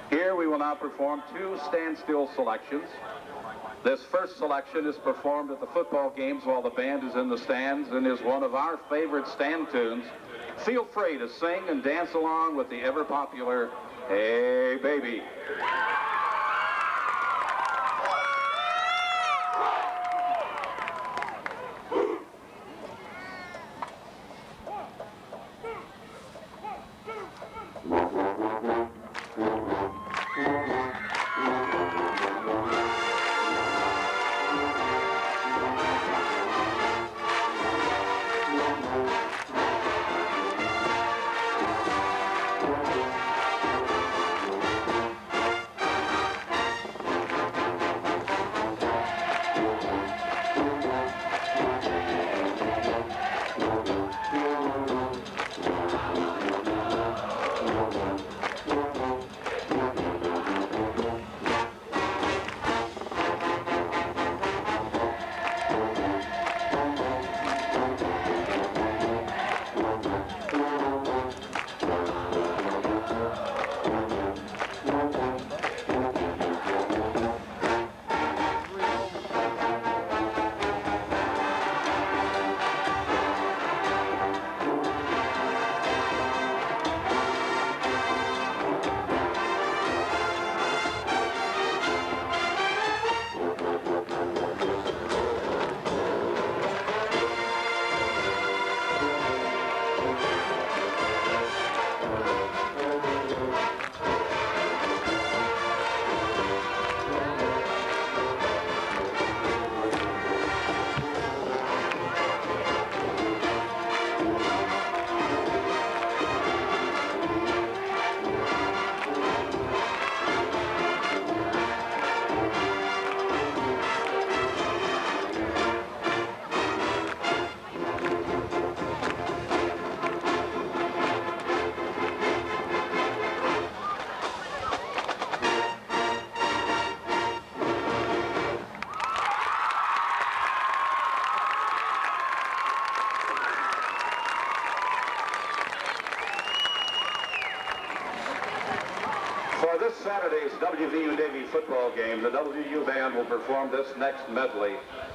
Here we will now perform 2 standstill selections. This first selection is performed at the football games while the band is in the stands and is one of our favorite stand tunes. Feel free to sing and dance along with the ever-popular Hey Baby. Saturday's WVU Navy football game, the WVU Band will perform this next medley,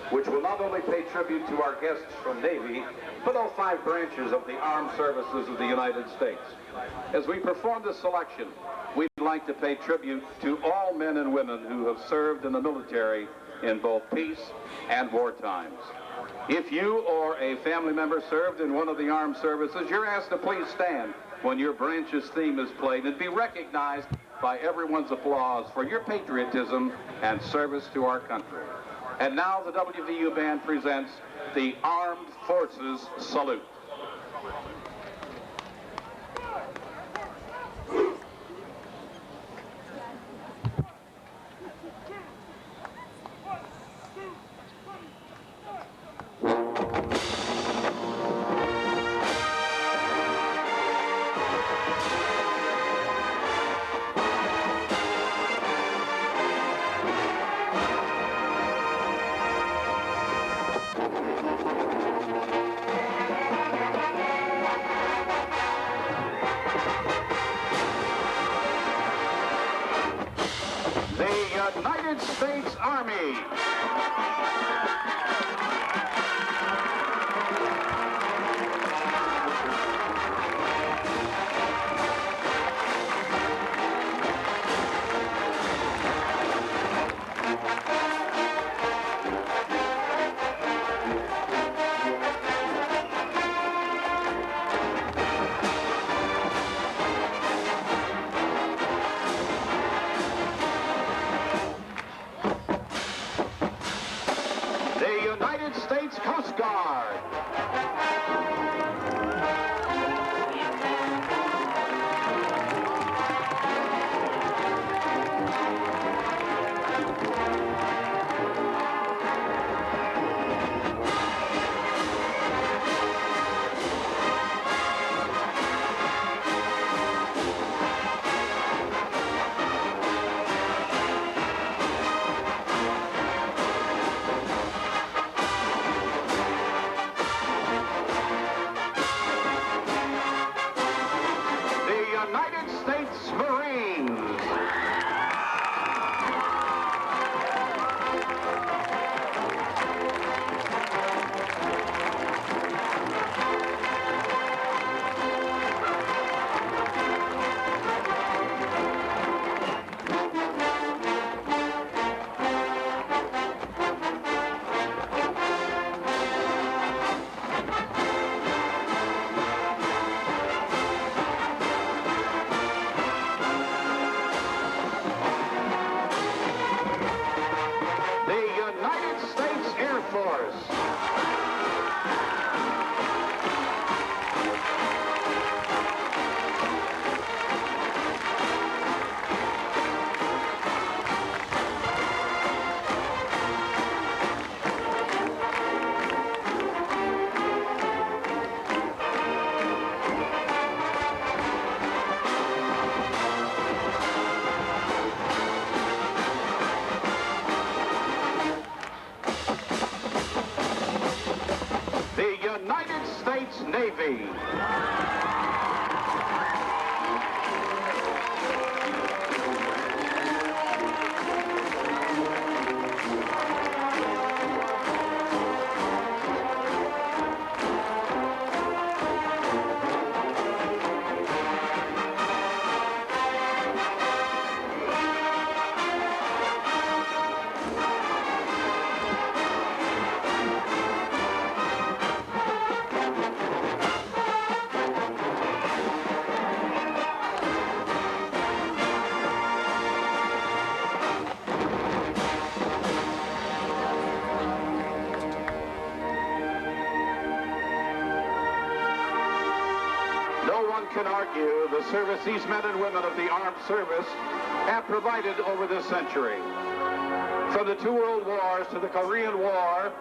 which will not only pay tribute to our guests from Navy, but all 5 branches of the armed services of the United States. As we perform this selection, we'd like to pay tribute to all men and women who have served in the military in both peace and war times. If you or a family member served in one of the armed services, you're asked to please stand when your branch's theme is played and be recognized by everyone's applause for your patriotism and service to our country. And now the WVU Band presents the Armed Forces Salute. United States Army. United States Coast Guard. United States Marines. United States Navy. No one can argue the service these men and women of the armed service have provided over this century. From the 2 world wars to the Korean War,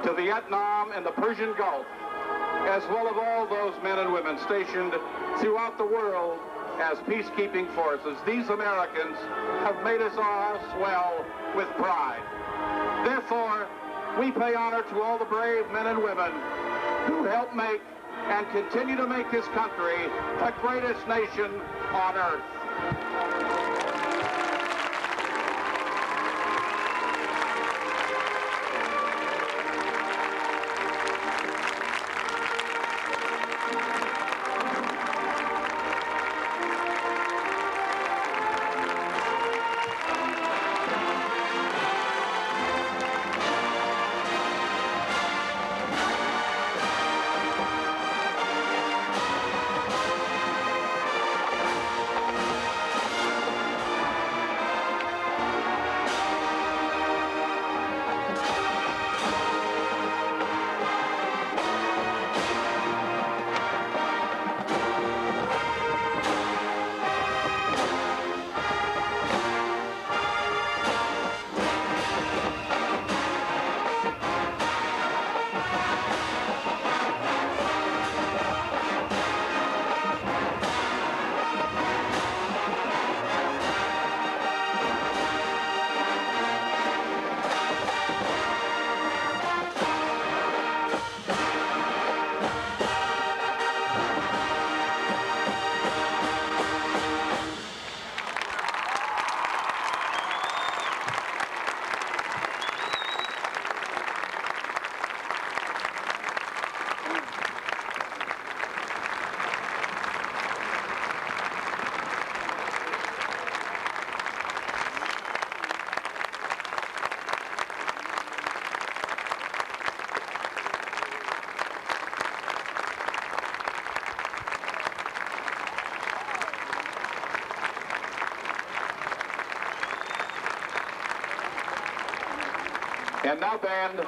to Vietnam and the Persian Gulf, as well as all those men and women stationed throughout the world as peacekeeping forces, these Americans have made us all swell with pride. Therefore, we pay honor to all the brave men and women who helped make and continue to make this country the greatest nation on earth. And now, band,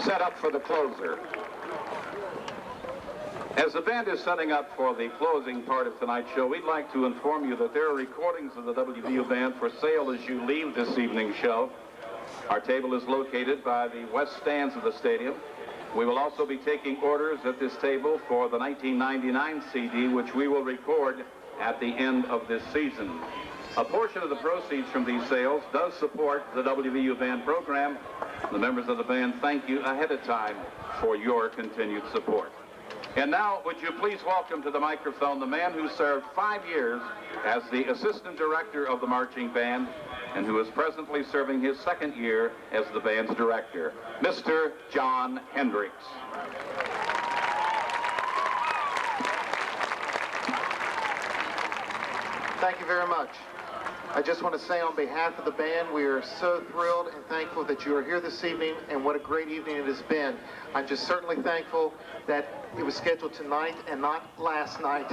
set up for the closer. As the band is setting up for the closing part of tonight's show, we'd like to inform you that there are recordings of the WVU Band for sale as you leave this evening's show. Our table is located by the west stands of the stadium. We will also be taking orders at this table for the 1999 CD, which we will record at the end of this season. A portion of the proceeds from these sales does support the WVU Band program. The members of the band thank you ahead of time for your continued support. And now, would you please welcome to the microphone the man who served 5 years as the assistant director of the marching band and who is presently serving his 2nd year as the band's director, Mr. John Hendricks. Thank you very much. I just want to say on behalf of the band, we are so thrilled and thankful that you are here this evening, and what a great evening it has been. I'm just certainly thankful that it was scheduled tonight and not last night.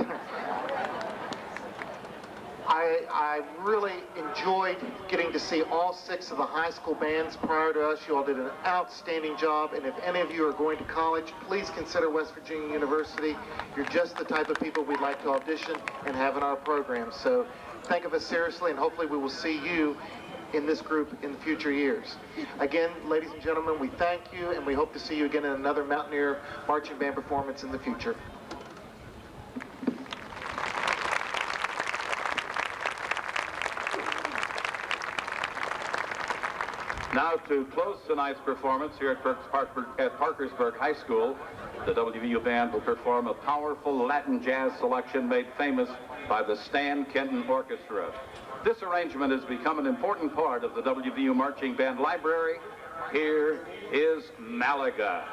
I really enjoyed getting to see all 6 of the high school bands prior to us. You all did an outstanding job, and if any of you are going to college, please consider West Virginia University. You're just the type of people we'd like to audition and have in our program. So think of us seriously, and hopefully we will see you in this group in future years. Again, ladies and gentlemen, we thank you, and we hope to see you again in another Mountaineer Marching Band performance in the future. Now, to close tonight's performance here at Parkersburg High School, the WVU Band will perform a powerful Latin jazz selection made famous by the Stan Kenton Orchestra. This arrangement has become an important part of the WVU Marching Band library. Here is Malaga.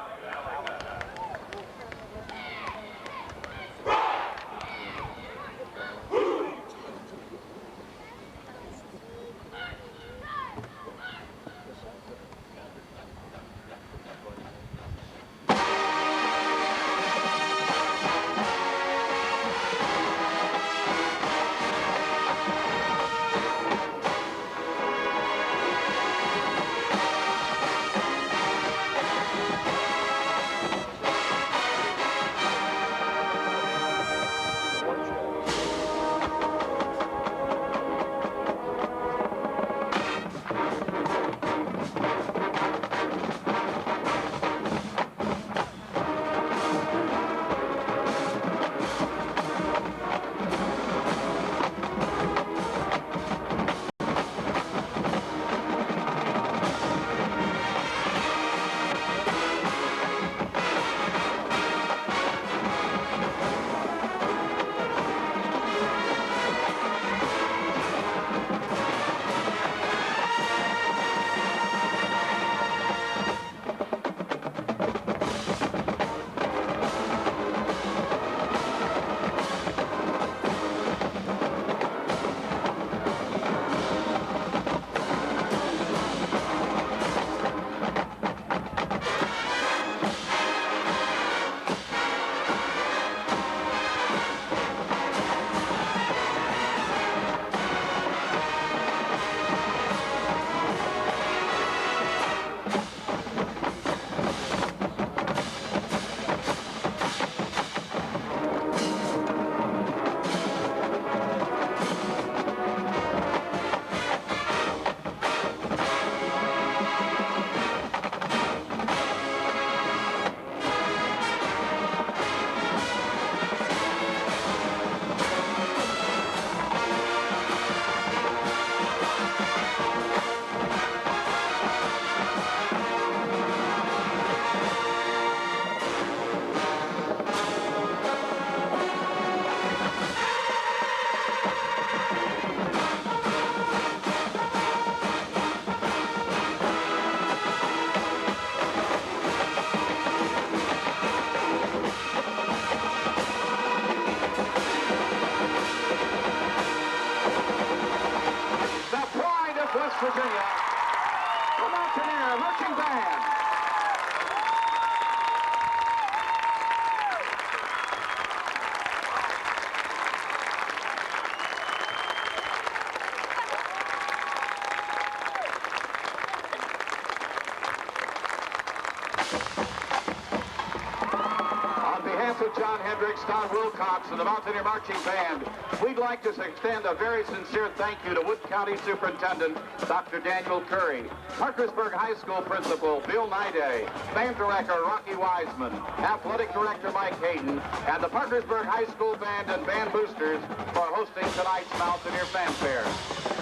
behalf of John Hendricks, Don Wilcox, and the Mountaineer Marching Band, we'd like to extend a very sincere thank you to Wood County Superintendent Dr. Daniel Curry, Parkersburg High School Principal Bill Nide, Band Director Rocky Wiseman, Athletic Director Mike Hayden, and the Parkersburg High School Band and Band Boosters for hosting tonight's Mountaineer Fanfare.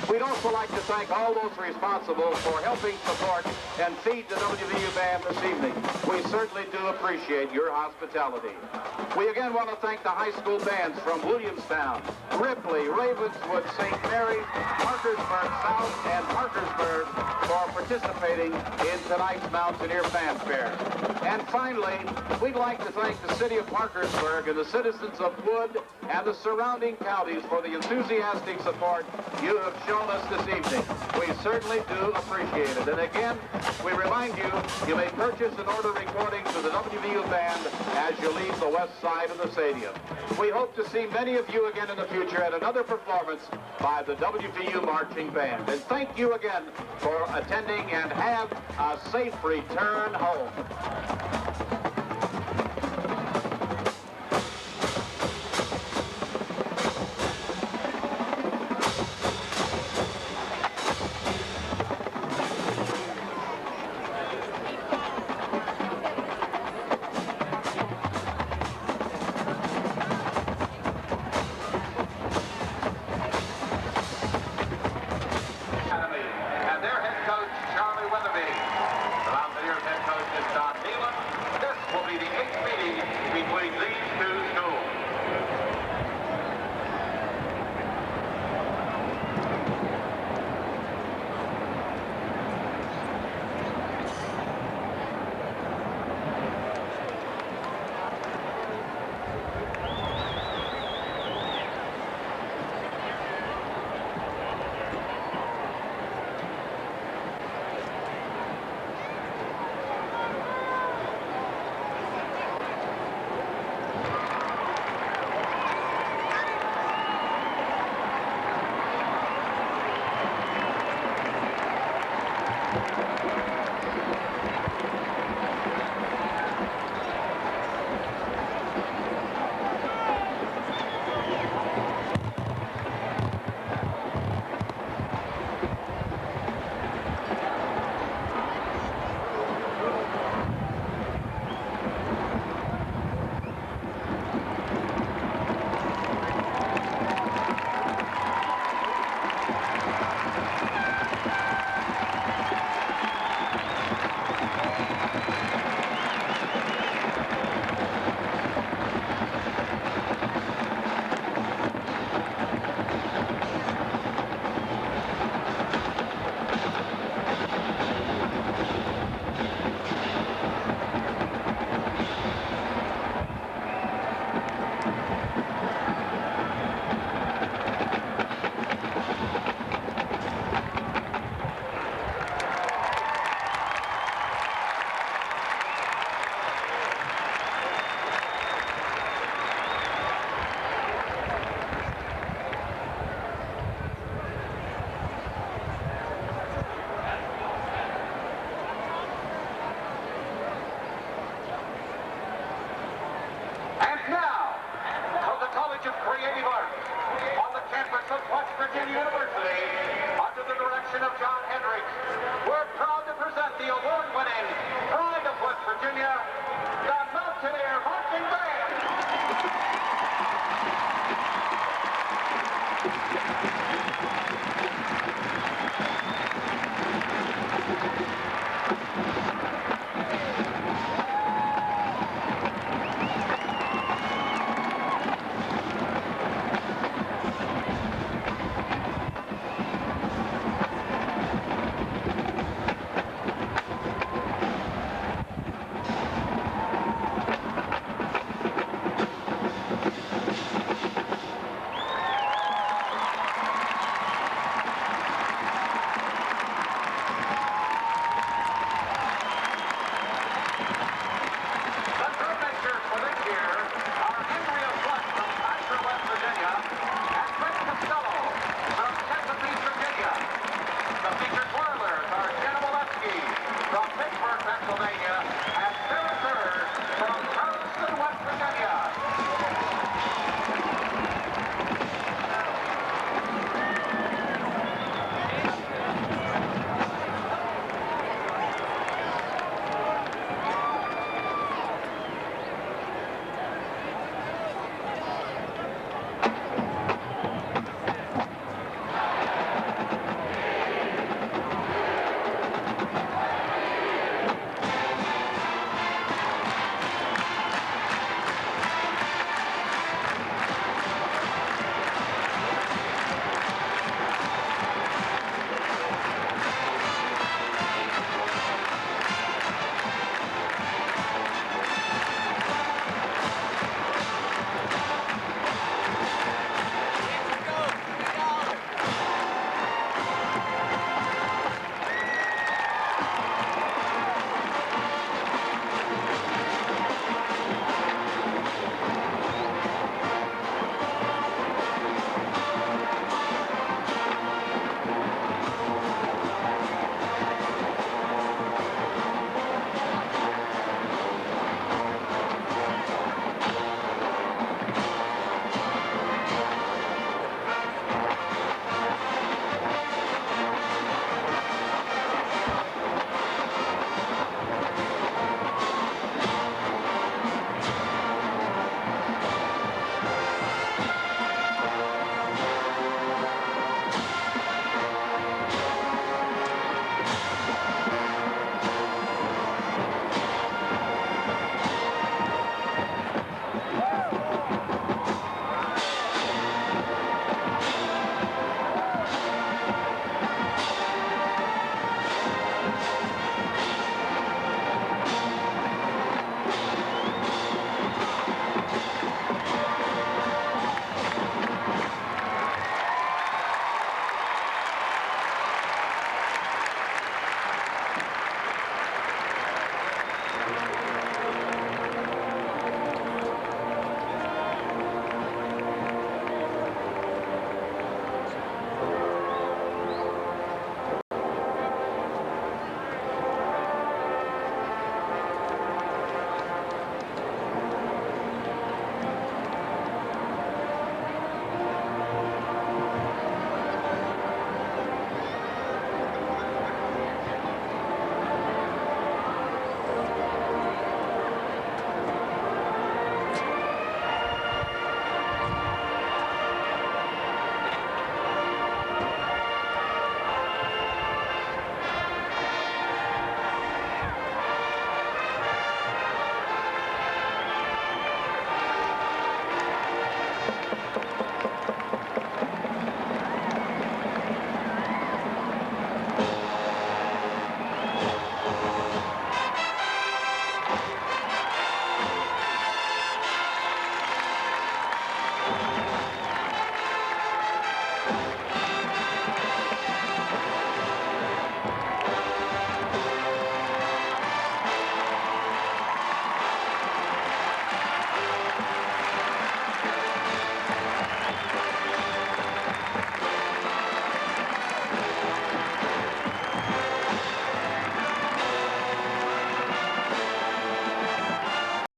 We'd also like to thank all those responsible for helping support and feed the WVU Band this evening. We certainly do appreciate your hospitality. We again want to thank the high school bands from Williamstown, Ripley, Ravenswood, St. Mary's, Parkersburg South, and Parkersburg for participating in tonight's Mountaineer Fanfare. And finally, we'd like to thank the city of Parkersburg and the citizens of Wood and the surrounding counties for the enthusiastic support you have shown us this evening. We certainly do appreciate it. And again, we remind you, you may purchase and order recordings of the WVU Band as you leave the west side of the stadium. We hope to see many of you again in the future at another performance by the WVU Marching Band. And thank you again for attending, and have a safe return home.